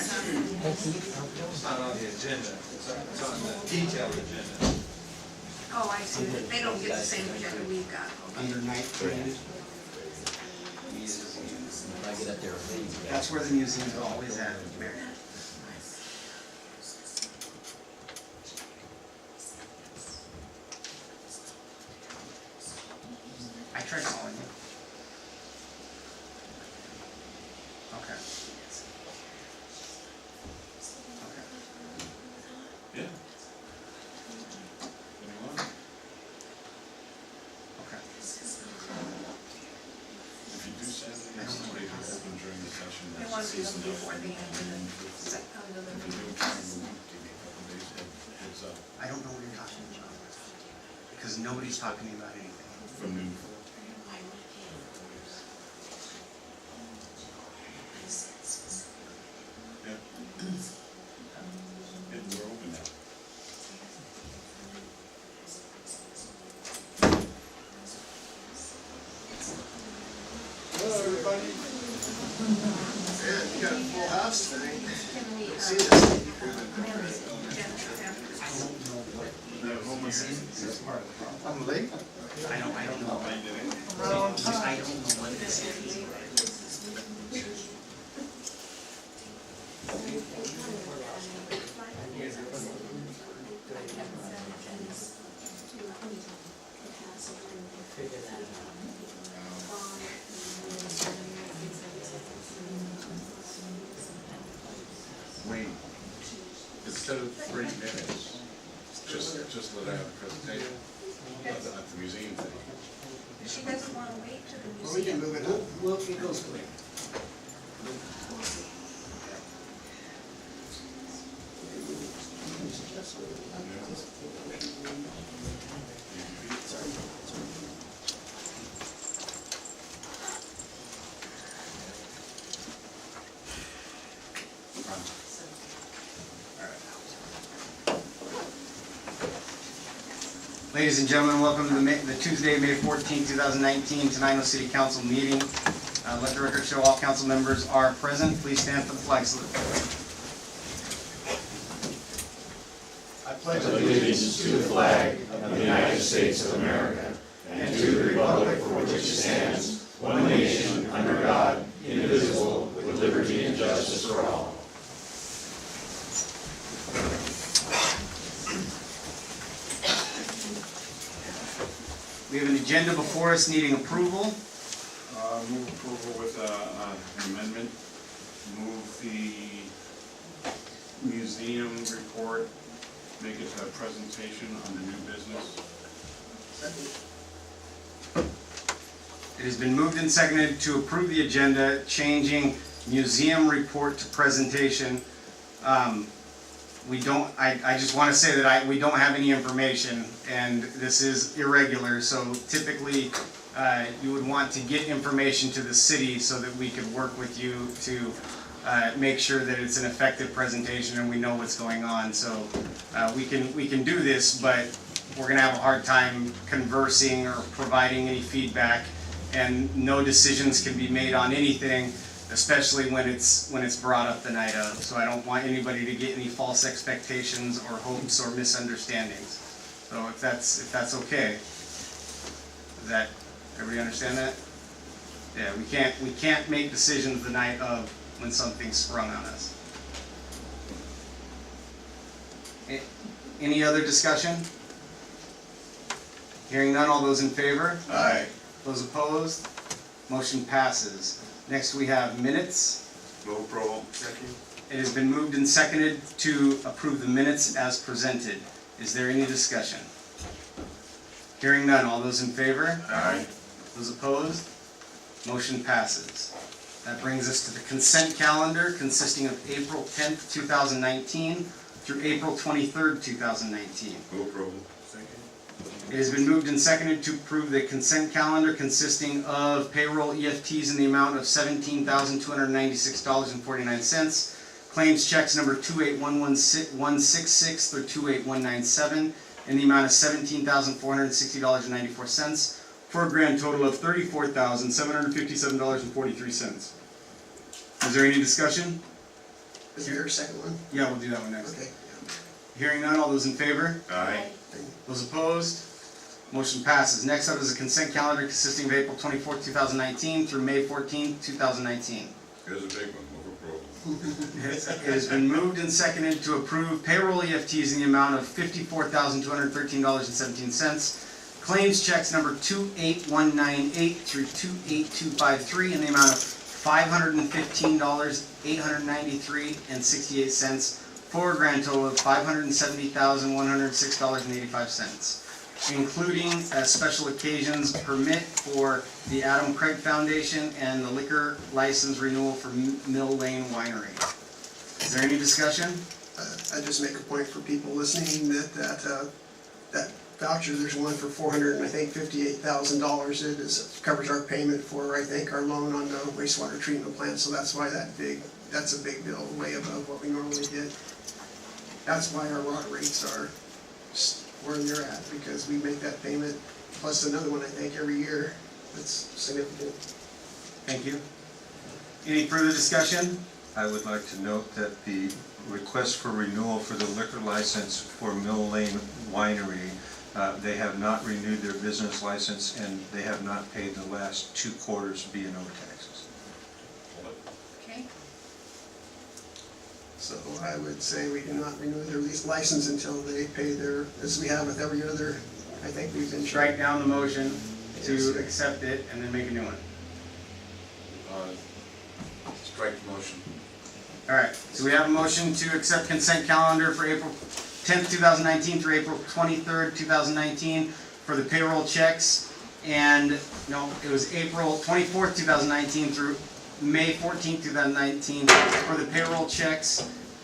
It's not on the agenda, it's on the detailed agenda. Oh, I see, they don't get the same agenda we've got. Under night training. I get up there and leave. That's where the museum's always at, Mary. I tried calling you. Okay. Okay. Yeah. Anyone? Okay. If you do send me somebody to open during the session, They that's want to be season done up. before the end of the, If you do try and move, give me a couple days, heads up I don't know what you're talking about. Because nobody's talking to me about anything. from noon. Yeah. Yeah, we're open now. Hello, everybody. Man, you got a full house today. can we, See this? I'm late. I don't know. I don't know what this is. Wait, instead of 3 minutes, just let her have a presentation at the museum thing. She doesn't want to wait till the Well, we can museum. move it up. Well, it goes quick. Ladies and gentlemen, welcome to the Tuesday, May 14, 2019 Tenino City Council meeting. Let the record show all council members are present. Please stand for the flag salute. I pledge allegiance to the flag of the United States of America and to the republic for which it stands, one nation, under God, indivisible, with liberty and justice for all. We have an agenda before us needing approval. Move approval with an amendment. Move the museum report, make it a presentation on the new business. It has been moved and seconded to approve the agenda, changing museum report to presentation. I just want to say that we don't have any information, and this is irregular, so typically you would want to get information to the city so that we could work with you to make sure that it's an effective presentation and we know what's going on. So we can do this, but we're going to have a hard time conversing or providing any feedback, and no decisions can be made on anything, especially when it's brought up the night of. So I don't want anybody to get any false expectations or hopes or misunderstandings. So if that's okay, does that everybody understand that? Yeah, we can't make decisions the night of when something's sprung on us. Any other discussion? Hearing none, all those in favor? Aye. Those opposed? Motion passes. Next we have minutes. Move approval. Second. It has been moved and seconded to approve the minutes as presented. Is there any discussion? Hearing none, all those in favor? Aye. Those opposed? Motion passes. That brings us to the consent calendar consisting of April 10th, 2019 through April 23rd, 2019. Move approval. It has been moved and seconded to approve the consent calendar consisting of payroll EFTs in the amount of $17,296.49, claims checks number 28116 through 28197 in the amount of $17,460.94, for a grand total of $34,757.43. Is there any discussion? Is there a second one? Yeah, we'll do that one next. Okay. Hearing none, all those in favor? Aye. Those opposed? Motion passes. Next up is a consent calendar consisting of April 24th, 2019 through May 14th, 2019. Here's a big one, move approval. It has been moved and seconded to approve payroll EFTs in the amount of $54,213.17. Claims checks number 28198 through 28253 in the amount of $515,893.68 for a grand total of $570,106.85. Including as special occasions permit for the Adam Craig Foundation and the liquor license renewal for Mill Lane Winery. Is there any discussion? I just make a point for people listening that voucher, there's one for $458,000. It covers our payment for, I think, our loan on the wastewater treatment plant, so that's why that's a big bill, way above what we normally get. That's why our water rates are where they're at, because we make that payment, plus another one, I think, every year. That's significant. Thank you. Any further discussion? I would like to note that the request for renewal for the liquor license for Mill Lane Winery, they have not renewed their business license and they have not paid the last 2 quarters B&O taxes. Okay. So I would say we do not renew their lease license until they pay their, as we have with every other, I think we've been. Strike down the motion to accept it and then make a new one. Strike the motion. All right, so we have a motion to accept consent calendar for April 10th, 2019 through April 23rd, 2019 for the payroll checks. And no, it was April 24th, 2019 through May 14th, 2019 for the payroll checks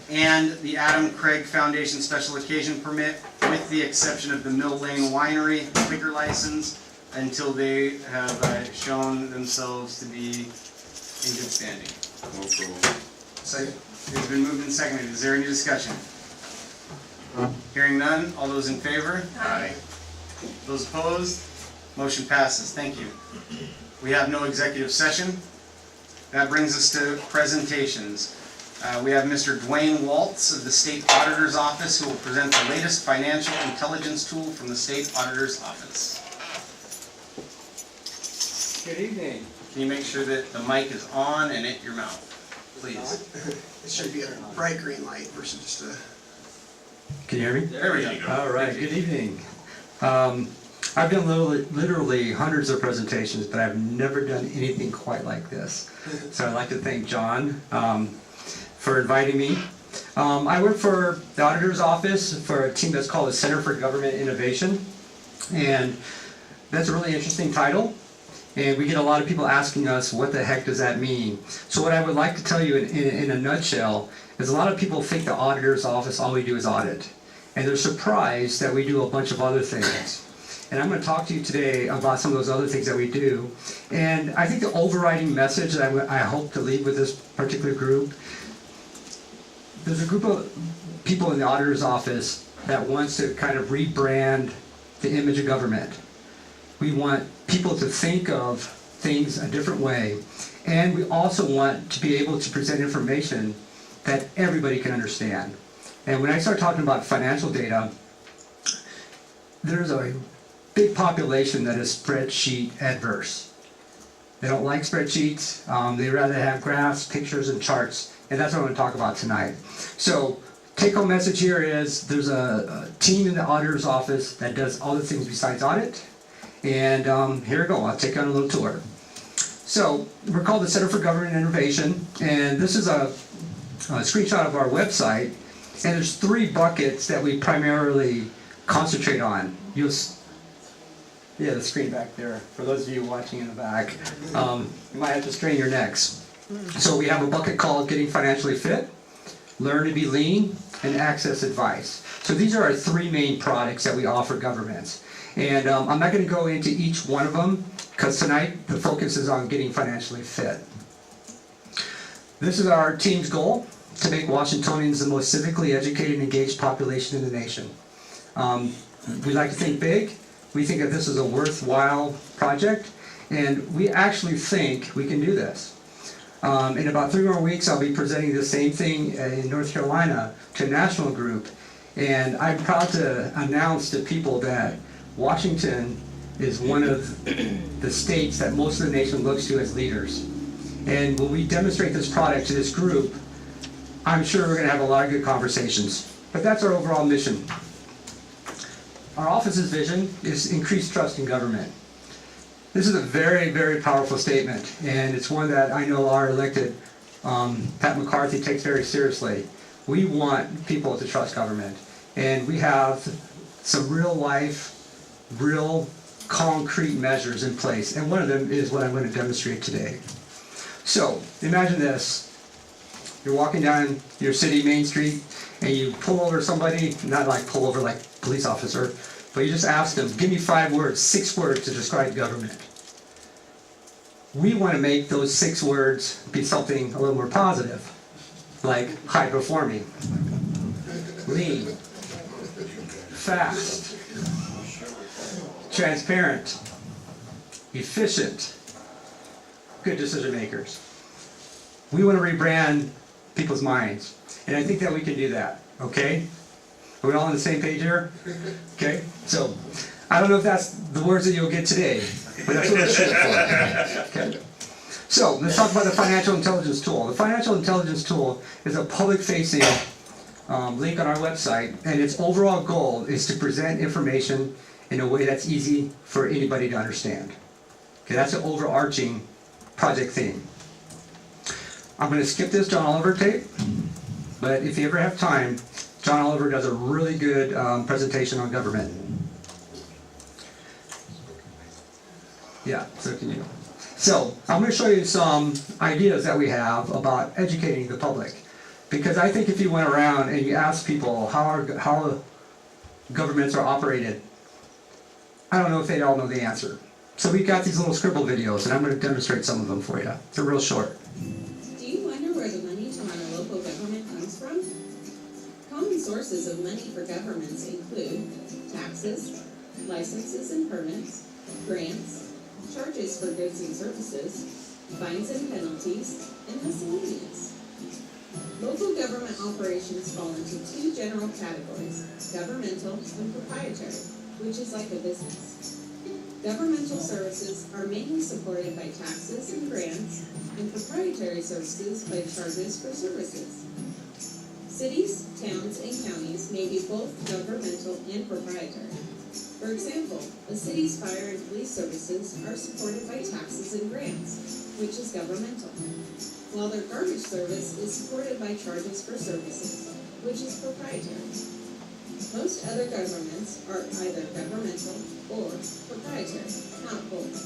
and the Adam Craig Foundation special occasion permit, with the exception of the Mill Lane Winery liquor license, until they have shown themselves to be in good standing. Move approval. Second. It's been moved and seconded. Is there any discussion? Hearing none, all those in favor? Aye. Those opposed? Motion passes. Thank you. We have no executive session. That brings us to presentations. We have Mr. Dwayne Waltz of the State Auditor's Office, who will present the latest financial intelligence tool from the State Auditor's Office. Good evening. Can you make sure that the mic is on and at your mouth, please? It should be a bright green light versus just a. Can you hear me? There we go. All right, good evening. I've done literally hundreds of presentations, but I've never done anything quite like this. So I'd like to thank John for inviting me. I work for the Auditor's Office for a team that's called the Center for Government Innovation. And that's a really interesting title. And we get a lot of people asking us, what the heck does that mean? So what I would like to tell you in a nutshell is a lot of people think the Auditor's Office, all we do is audit. And they're surprised that we do a bunch of other things. And I'm going to talk to you today about some of those other things that we do. And I think the overriding message that I hope to leave with this particular group, there's a group of people in the Auditor's Office that wants to kind of rebrand the image of government. We want people to think of things a different way. And we also want to be able to present information that everybody can understand. And when I start talking about financial data, there's a big population that is spreadsheet adverse. They don't like spreadsheets. They rather have graphs, pictures, and charts. And that's what I'm going to talk about tonight. So, take-home message here is there's a team in the Auditor's Office that does all the things besides audit. And here we go. I'll take you on a little tour. So, we're called the Center for Government Innovation. And this is a screenshot of our website. And there's 3 buckets that we primarily concentrate on. Yeah, the screen back there, for those of you watching in the back. You might have to strain your necks. So we have a bucket called Getting Financially Fit, Learn to be Lean, and Access Advice. So these are our 3 main products that we offer governments. And I'm not going to go into each one of them, because tonight the focus is on getting financially fit. This is our team's goal, to make Washingtonians the most civically educated and engaged population in the nation. We like to think big. We think that this is a worthwhile project, and we actually think we can do this. In about 3 more weeks, I'll be presenting the same thing in North Carolina to a national group, and I'm proud to announce to people that Washington is one of the states that most of the nation looks to as leaders. And when we demonstrate this product to this group, I'm sure we're going to have a lot of good conversations. But that's our overall mission. Our office's vision is increased trust in government. This is a very, very powerful statement, and it's one that I know our elected Pat McCarthy takes very seriously. We want people to trust government, and we have some real life, real concrete measures in place, and one of them is what I'm going to demonstrate today. So, imagine this. You're walking down your city main street, and you pull over somebody, not like pull over like police officer, but you just ask them, give me 5 words, 6 words to describe government. We want to make those 6 words be something a little more positive, like high performing, lean, fast, transparent, efficient, good decision makers. We want to rebrand people's minds, and I think that we can do that, okay? Are we all on the same page here? Okay, so I don't know if that's the words that you'll get today, but that's what we're shooting for. Okay. So let's talk about the financial intelligence tool. The financial intelligence tool is a public-facing link on our website, and its overall goal is to present information in a way that's easy for anybody to understand. Okay, that's an overarching project theme. I'm going to skip this John Oliver tape, but if you ever have time, John Oliver does a really good presentation on government. Yeah, so can you. So, I'm going to show you some ideas that we have about educating the public. Because I think if you went around and you asked people how governments are operated, I don't know if they'd all know the answer. So we've got these little scribble videos, and I'm going to demonstrate some of them for you. They're real short. Do you wonder where the money to run a local government comes from? Common sources of money for governments include taxes, licenses and permits, grants, charges for goods and services, fines and penalties, and miscellaneous. Local government operations fall into 2 general categories, governmental and proprietary, which is like a business. Governmental services are mainly supported by taxes and grants, and proprietary services by charges for services. Cities, towns, and counties may be both governmental and proprietary. For example, a city's fire and police services are supported by taxes and grants, which is governmental, while their garbage service is supported by charges for services, which is proprietary. Most other governments are either governmental or proprietary, not both.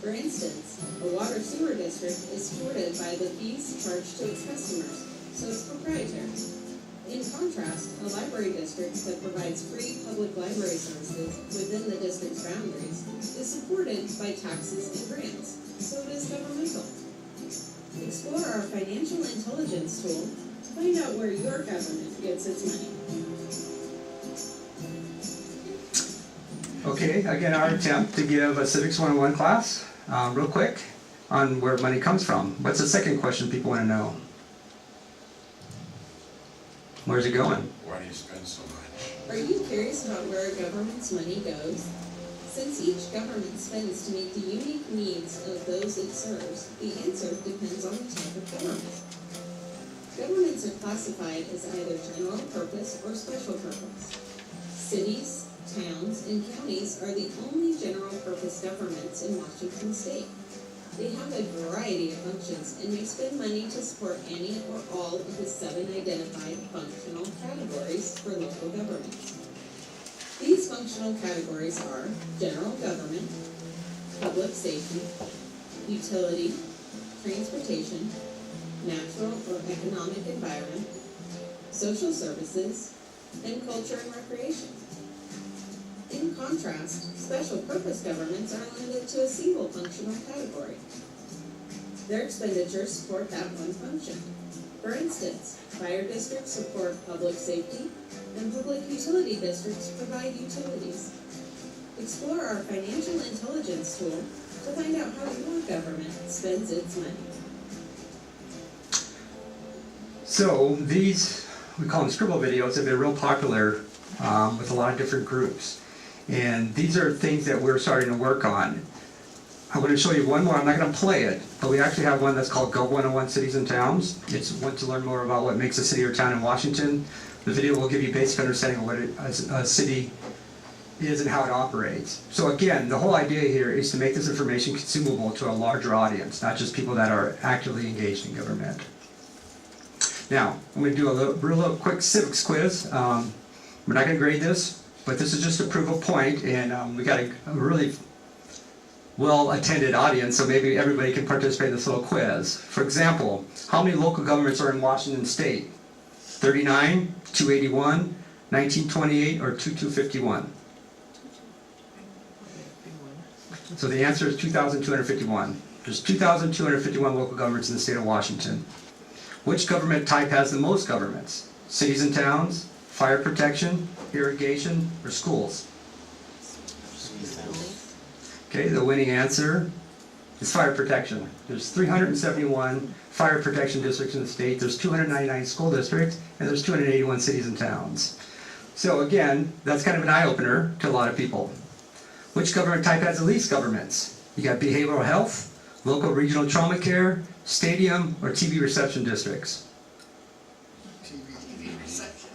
For instance, a water sewer district is supported by the fees charged to its customers, so it's proprietary. In contrast, a library district that provides free public library services within the district's boundaries is supported by taxes and grants, so it is governmental. Explore our financial intelligence tool to find out where your government gets its money. Okay, again, our attempt to give a Civics 101 class, real quick, on where money comes from. What's the second question people want to know? Where's it going? Why do you spend so much? Are you curious about where a government's money goes? Since each government spends to meet the unique needs of those it serves, the answer depends on the type of government. Governments are classified as either general purpose or special purpose. Cities, towns, and counties are the only general purpose governments in Washington state. They have a variety of functions and may spend money to support any or all of the 7 identified functional categories for local governments. These functional categories are general government, public safety, utility, transportation, natural or economic environment, social services, and culture and recreation. In contrast, special purpose governments are limited to a single functional category. Their expenditures support that one function. For instance, fire districts support public safety, and public utility districts provide utilities. Explore our financial intelligence tool to find out how your government spends its money. So these, we call them scribble videos, have been real popular with a lot of different groups. And these are things that we're starting to work on. I'm going to show you one more. I'm not going to play it, but we actually have one that's called Go 101 Cities and Towns. It's one to learn more about what makes a city or town in Washington. The video will give you a basic understanding of what a city is and how it operates. So again, the whole idea here is to make this information consumable to a larger audience, not just people that are actively engaged in government. Now, I'm going to do a real quick civics quiz. We're not going to grade this, but this is just to prove a point, and we got a really well-attended audience, so maybe everybody can participate in this little quiz. For example, how many local governments are in Washington State? 39, 281, 1928, or 2251? So the answer is 2,251. There's 2,251 local governments in the state of Washington. Which government type has the most governments? Cities and towns, fire protection, irrigation, or schools? Okay, the winning answer is fire protection. There's 371 fire protection districts in the state, there's 299 school districts, and there's 281 cities and towns. So again, that's kind of an eye-opener to a lot of people. Which government type has the least governments? You got behavioral health, local regional trauma care, stadium, or TV reception districts? TV reception.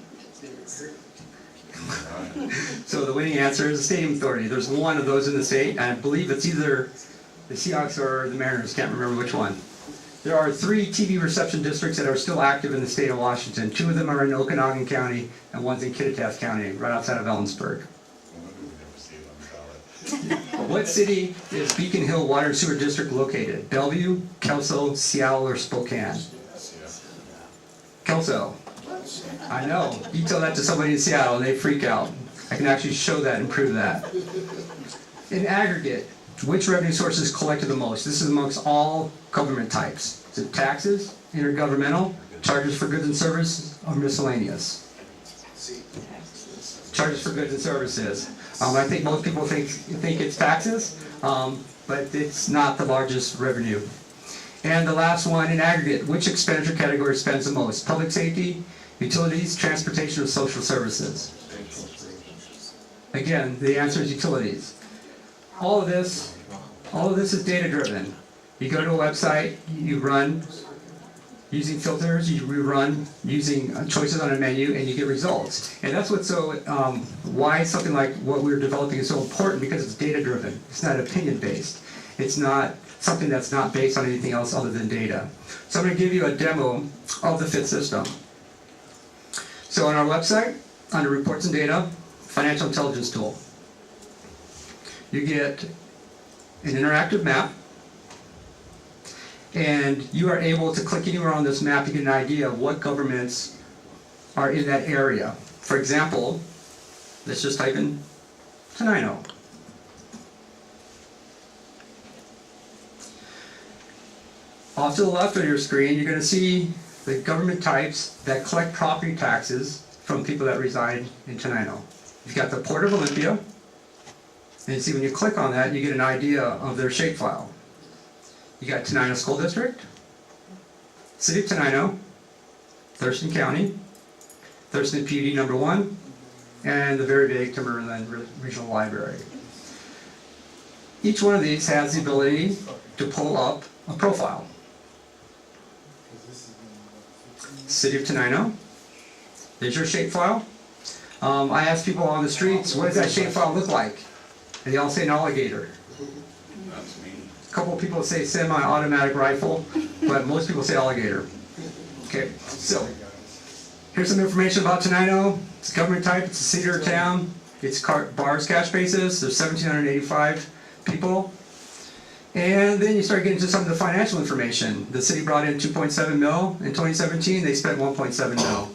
So the winning answer is the Stadium Authority. There's one of those in the state, and I believe it's either the Seahawks or the Mariners, can't remember which one. There are 3 TV reception districts that are still active in the state of Washington. 2 of them are in Okanagan County, and one's in Kittitas County, right outside of Ellensburg. What city is Beacon Hill Water and Sewer District located? Bellevue, Kelso, Seattle, or Spokane? Kelso. I know. You tell that to somebody in Seattle and they freak out. I can actually show that and prove that. In aggregate, which revenue sources collected the most? This is amongst all government types. Is it taxes, intergovernmental, charges for goods and services, or miscellaneous? Charges for goods and services. I think most people think it's taxes, but it's not the largest revenue. And the last one, in aggregate, which expenditure category spends the most? Public safety, utilities, transportation, or social services? Again, the answer is utilities. All of this is data driven. You go to a website, you run using filters, you run using choices on a menu, and you get results. And that's what's so, why something like what we're developing is so important, because it's data driven. It's not opinion based. It's not something that's not based on anything else other than data. So I'm going to give you a demo of the FIT system. So on our website, under reports and data, financial intelligence tool, you get an interactive map, and you are able to click anywhere on this map to get an idea of what governments are in that area. For example, let's just type in Tenino. Off to the left of your screen, you're going to see the government types that collect property taxes from people that reside in Tenino. You've got the Port of Olympia, and you see when you click on that, you get an idea of their shapefile. You got Tenino School District, City of Tenino, Thurston County, Thurston PUD number 1, and the very big Timberland Regional Library. Each one of these has the ability to pull up a profile. City of Tenino, there's your shapefile. I ask people on the streets, what does that shapefile look like? And they all say an alligator. That's me. A couple of people say semi-automatic rifle, but most people say alligator. Okay, so here's some information about Tenino. It's a government type, it's a city or town. It's bars cash basis, there's 1,785 people. And then you start getting to some of the financial information. The city brought in 2.7 mil in 2017, they spent 1.7 mil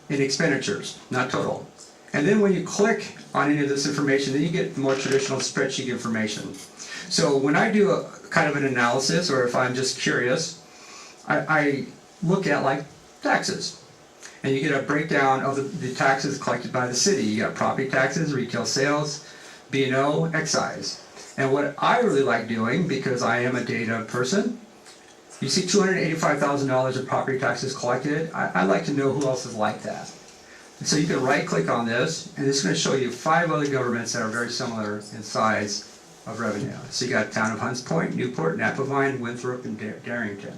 in expenditures, not total. And then when you click on any of this information, then you get the more traditional spreadsheet information. So when I do a kind of an analysis, or if I'm just curious, I look at like taxes. And you get a breakdown of the taxes collected by the city. You got property taxes, retail sales, B&O, excise. And what I really like doing, because I am a data person, you see $285,000 of property taxes collected. I like to know who else is like that. So you can right click on this, and it's going to show you 5 other governments that are very similar in size of revenue. So you got Town of Hunts Point, Newport, Napavine, Winthrop, and Darrington.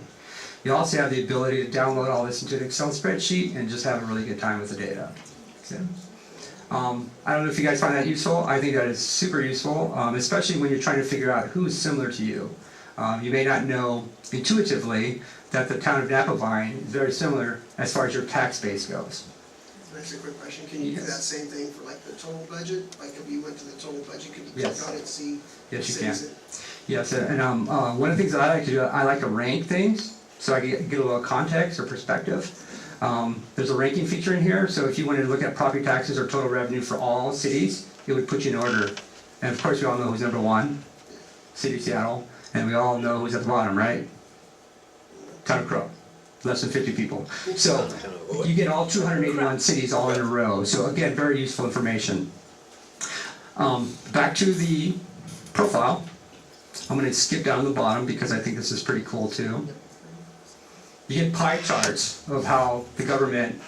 You also have the ability to download all this into an Excel spreadsheet and just have a really good time with the data. Okay. I don't know if you guys find that useful. I think that is super useful, especially when you're trying to figure out who's similar to you. You may not know intuitively that the town of Napavine is very similar as far as your tax base goes. That's a quick question. Can you do that same thing for like the total budget? Like if you went to the total budget, could you click on it and see? Yes, you can. Yes, and one of the things that I like to do, I like to rank things so I can get a little context or perspective. There's a ranking feature in here, so if you wanted to look at property taxes or total revenue for all cities, it would put you in order. And of course, we all know who's number 1, City of Seattle, and we all know who's at the bottom, right? Town of Crow. Less than 50 people. So you get all 281 cities all in a row. So again, very useful information. Back to the profile. I'm going to skip down to the bottom because I think this is pretty cool too. You get pie charts of how the government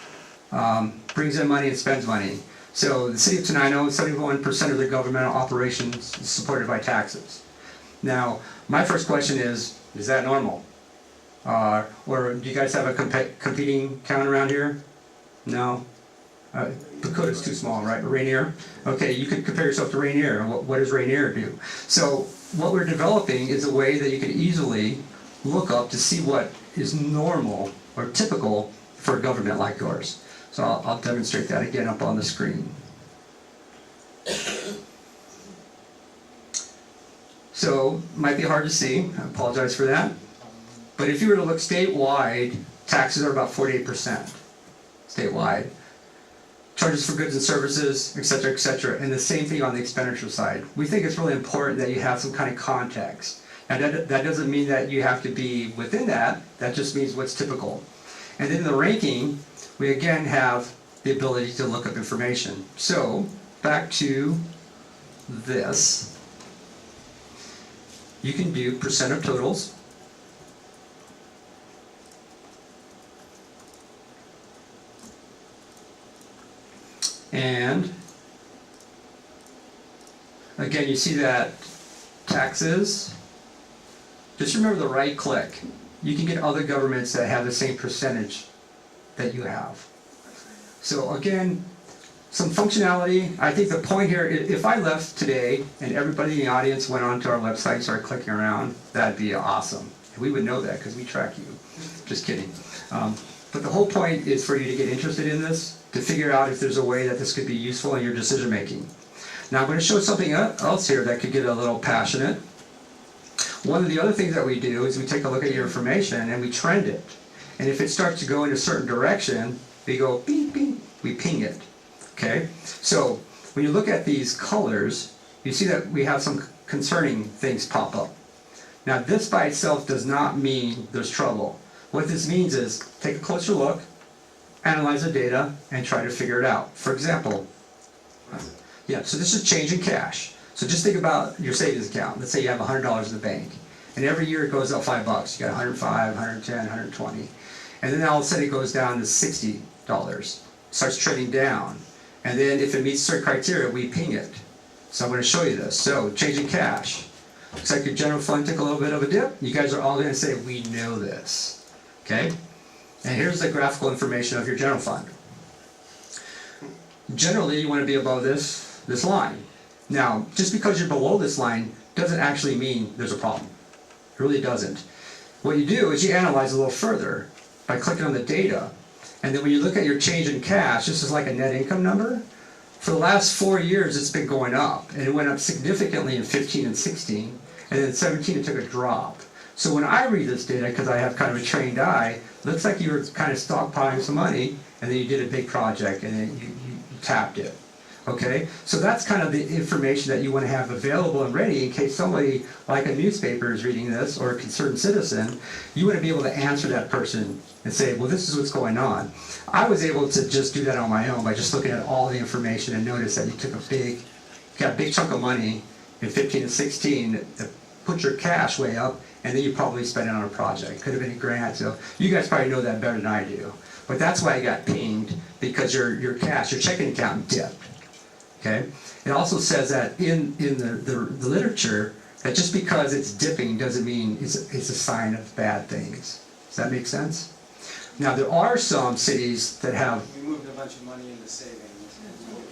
brings in money and spends money. So the city of Tenino, 71% of their governmental operations is supported by taxes. Now, my first question is that normal? Or do you guys have a competing town around here? No? Dakota's too small, right? Rainier? Okay, you could compare yourself to Rainier. What does Rainier do? So what we're developing is a way that you can easily look up to see what is normal or typical for a government like yours. So I'll demonstrate that again up on the screen. So, might be hard to see. I apologize for that. But if you were to look statewide, taxes are about 48% statewide. Charges for goods and services, et cetera, and the same thing on the expenditure side. We think it's really important that you have some kind of context. And that doesn't mean that you have to be within that, that just means what's typical. And then in the ranking, we again have the ability to look up information. So, back to this. You can do percent of totals. And again, you see that taxes, just remember the right click. You can get other governments that have the same percentage that you have. So again, some functionality. I think the point here, if I left today and everybody in the audience went onto our website and started clicking around, that'd be awesome. We would know that because we track you. Just kidding. But the whole point is for you to get interested in this, to figure out if there's a way that this could be useful in your decision making. Now I'm going to show something else here that could get a little passionate. One of the other things that we do is we take a look at your information and we trend it. And if it starts to go in a certain direction, we go beep, beep, we ping it. Okay? So when you look at these colors, you see that we have some concerning things pop up. Now this by itself does not mean there's trouble. What this means is take a closer look, analyze the data, and try to figure it out. For example, so this is change in cash. So just think about your savings account. Let's say you have $100 in the bank, and every year it goes up $5. You got 105, 110, 120, and then all of a sudden it goes down to $60. Starts trending down, and then if it meets certain criteria, we ping it. So I'm going to show you this. So change in cash. Looks like your general fund took a little bit of a dip. You guys are all going to say, we know this. Okay? And here's the graphical information of your general fund. Generally, you want to be above this line. Now, just because you're below this line doesn't actually mean there's a problem. It really doesn't. What you do is you analyze a little further by clicking on the data. And then when you look at your change in cash, this is like a net income number. For the last 4 years, it's been going up. And it went up significantly in 15 and 16. And then in 17, it took a drop. So when I read this data, because I have kind of a trained eye, it looks like you were kind of stockpiling some money, and then you did a big project, and then you tapped it. Okay? So that's kind of the information that you want to have available and ready in case somebody, like a newspaper, is reading this, or a concerned citizen. You want to be able to answer that person and say, well, this is what's going on. I was able to just do that on my own by just looking at all the information and notice that you took got a big chunk of money in 15 and 16 that put your cash way up, and then you probably spent it on a project. Could have been a grant, so you guys probably know that better than I do. But that's why I got pinged, because your cash, your checking account dipped. Okay? It also says that in the literature that just because it's dipping doesn't mean it's a sign of bad things. Does that make sense? Now there are some cities that have. We moved a bunch of money into savings.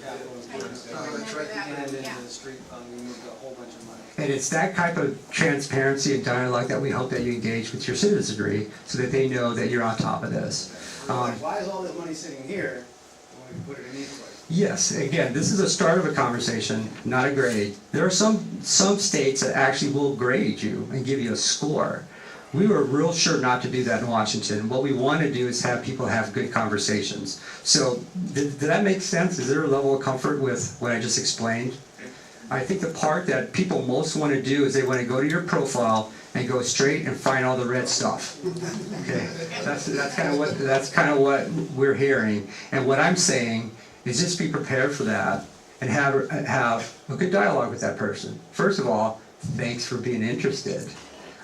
Capital improvements. And into the street fund, we moved a whole bunch of money. And it's that type of transparency and dialogue that we hope that you engage with your citizenry so that they know that you're on top of this. Why is all this money sitting here when we put it in each place? Yes, again, this is a start of a conversation, not a grade. There are some states that actually will grade you and give you a score. We were real sure not to do that in Washington. What we want to do is have people have good conversations. So, did that make sense? Is there a level of comfort with what I just explained? I think the part that people most want to do is they want to go to your profile and go straight and find all the red stuff. Okay, that's kind of what we're hearing. And what I'm saying is just be prepared for that and have a good dialogue with that person. First of all, thanks for being interested.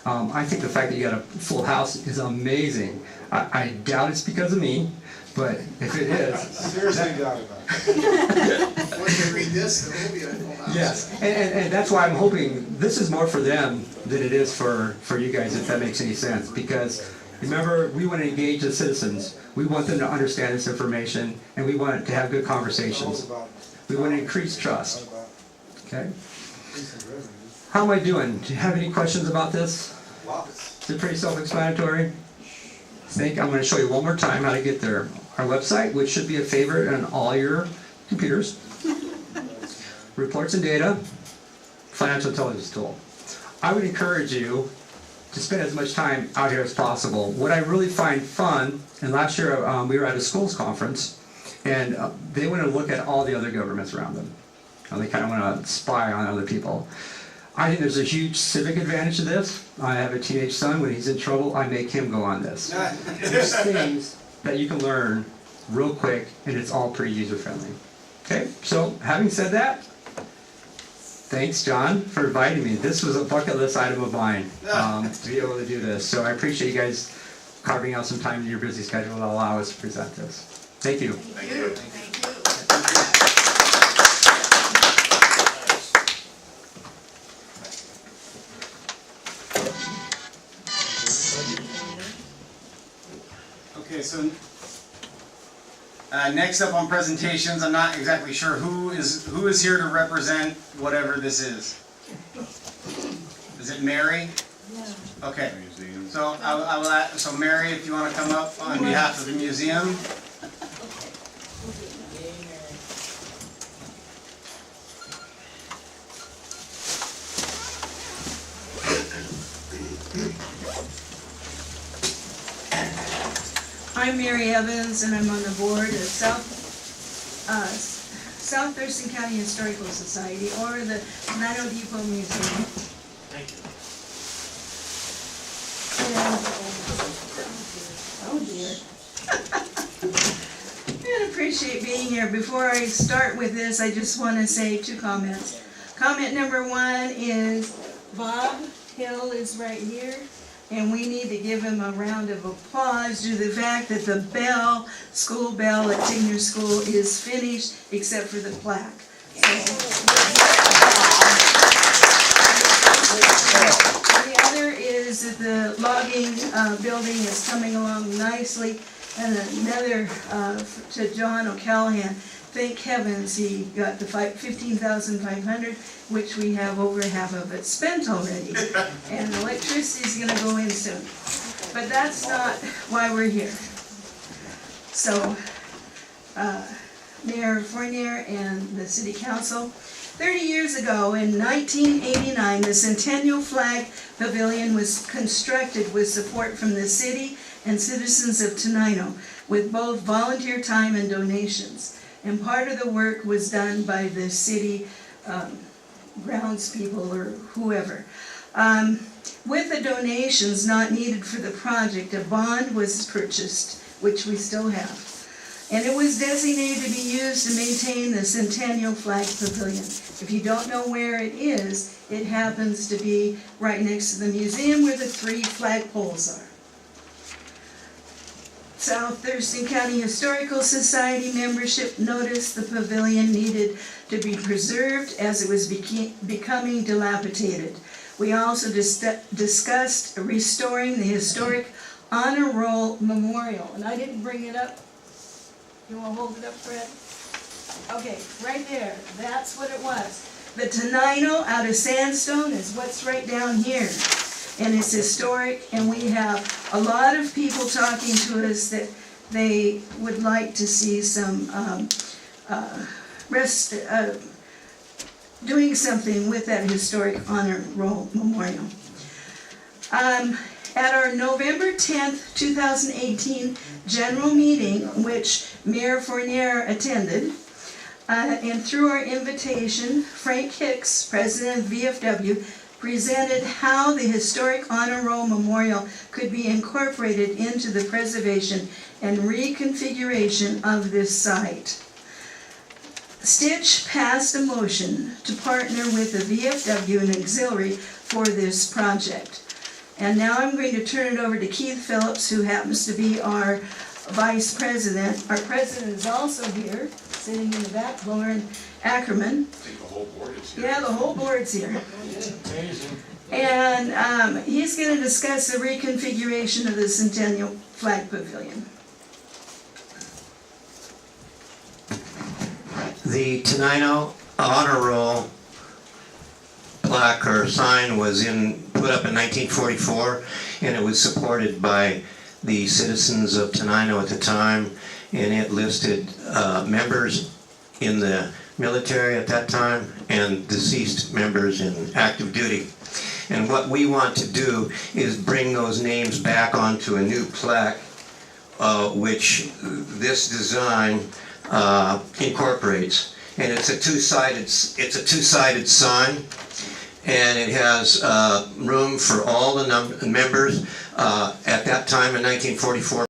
I think the fact that you got a full house is amazing. I doubt it's because of me, but if it is, seriously doubt about it. Once they read this, there will be a full house. Yes, and that's why I'm hoping this is more for them than it is for you guys, if that makes any sense. Because remember, we want to engage the citizens. We want them to understand this information, and we want to have good conversations. We want to increase trust. Okay? How am I doing? Do you have any questions about this? Is it pretty self-explanatory? I'm going to show you one more time how to get there. Our website, which should be a favorite on all your computers. Reports and data, financial intelligence tool. I would encourage you to spend as much time out here as possible. What I really find fun, and last year we were at a schools conference, and they want to look at all the other governments around them. They kind of want to spy on other people. I think there's a huge civic advantage to this. I have a teenage son. When he's in trouble, I make him go on this. There's things that you can learn real quick, and it's all pretty user-friendly. Okay, so having said that, thanks, John, for inviting me. This was a bucket list item of mine, to be able to do this. So I appreciate you guys carving out some time in your busy schedule to allow us to present this. Thank you. Thank you. Okay, so next up on presentations, I'm not exactly sure who is here to represent whatever this is. Is it Mary? Yeah. Okay. So so Mary, if you want to come up on behalf of the museum. I'm Mary Evans, and I'm on the board of South Thurston County Historical Society, or the Tenino Depot Museum. Thank you. Oh dear. I appreciate being here. Before I start with this, I just want to say 2 comments. Comment number 1 is Bob Hill is right here. And we need to give him a round of applause due to the fact that the bell, school bell at Tigner School is finished, except for the plaque. The other is that the logging building is coming along nicely. And another to John O'Callahan. Thank heavens he got the $15,500, which we have over half of it spent already. And electricity's going to go in soon. But that's not why we're here. So, Mayor Fournier and the City Council, 30 years ago in 1989, the Centennial Flag Pavilion was constructed with support from the city and citizens of Tenino, with both volunteer time and donations. And part of the work was done by the city groundspeople or whoever. With the donations not needed for the project, a bond was purchased, which we still have. And it was designated to be used to maintain the Centennial Flag Pavilion. If you don't know where it is, it happens to be right next to the museum where the 3 flagpoles are. South Thurston County Historical Society membership noticed the pavilion needed to be preserved as it was becoming dilapidated. We also discussed restoring the historic Honor Roll Memorial, and I didn't bring it up. You want to hold it up, Fred? Okay, right there, that's what it was. The Tenino out of sandstone is what's right down here. And it's historic, and we have a lot of people talking to us that they would like to see some doing something with that historic Honor Roll Memorial. At our November 10th, 2018 general meeting, which Mayor Fournier attended, and through our invitation, Frank Hicks, president of VFW, presented how the historic Honor Roll Memorial could be incorporated into the preservation and reconfiguration of this site. Stitch passed a motion to partner with the VFW and auxiliary for this project. And now I'm going to turn it over to Keith Phillips, who happens to be our vice president. Our president is also here, sitting in the back, Lauren Ackerman. I think the whole board is here. Yeah, the whole board's here. And he's going to discuss the reconfiguration of the Centennial Flag Pavilion. The Tenino Honor Roll plaque or sign was put up in 1944, and it was supported by the citizens of Tenino at the time, and it listed members in the military at that time and deceased members in active duty. And what we want to do is bring those names back onto a new plaque, which this design incorporates. And it's a two-sided sign, and it has room for all the members. At that time in 1944,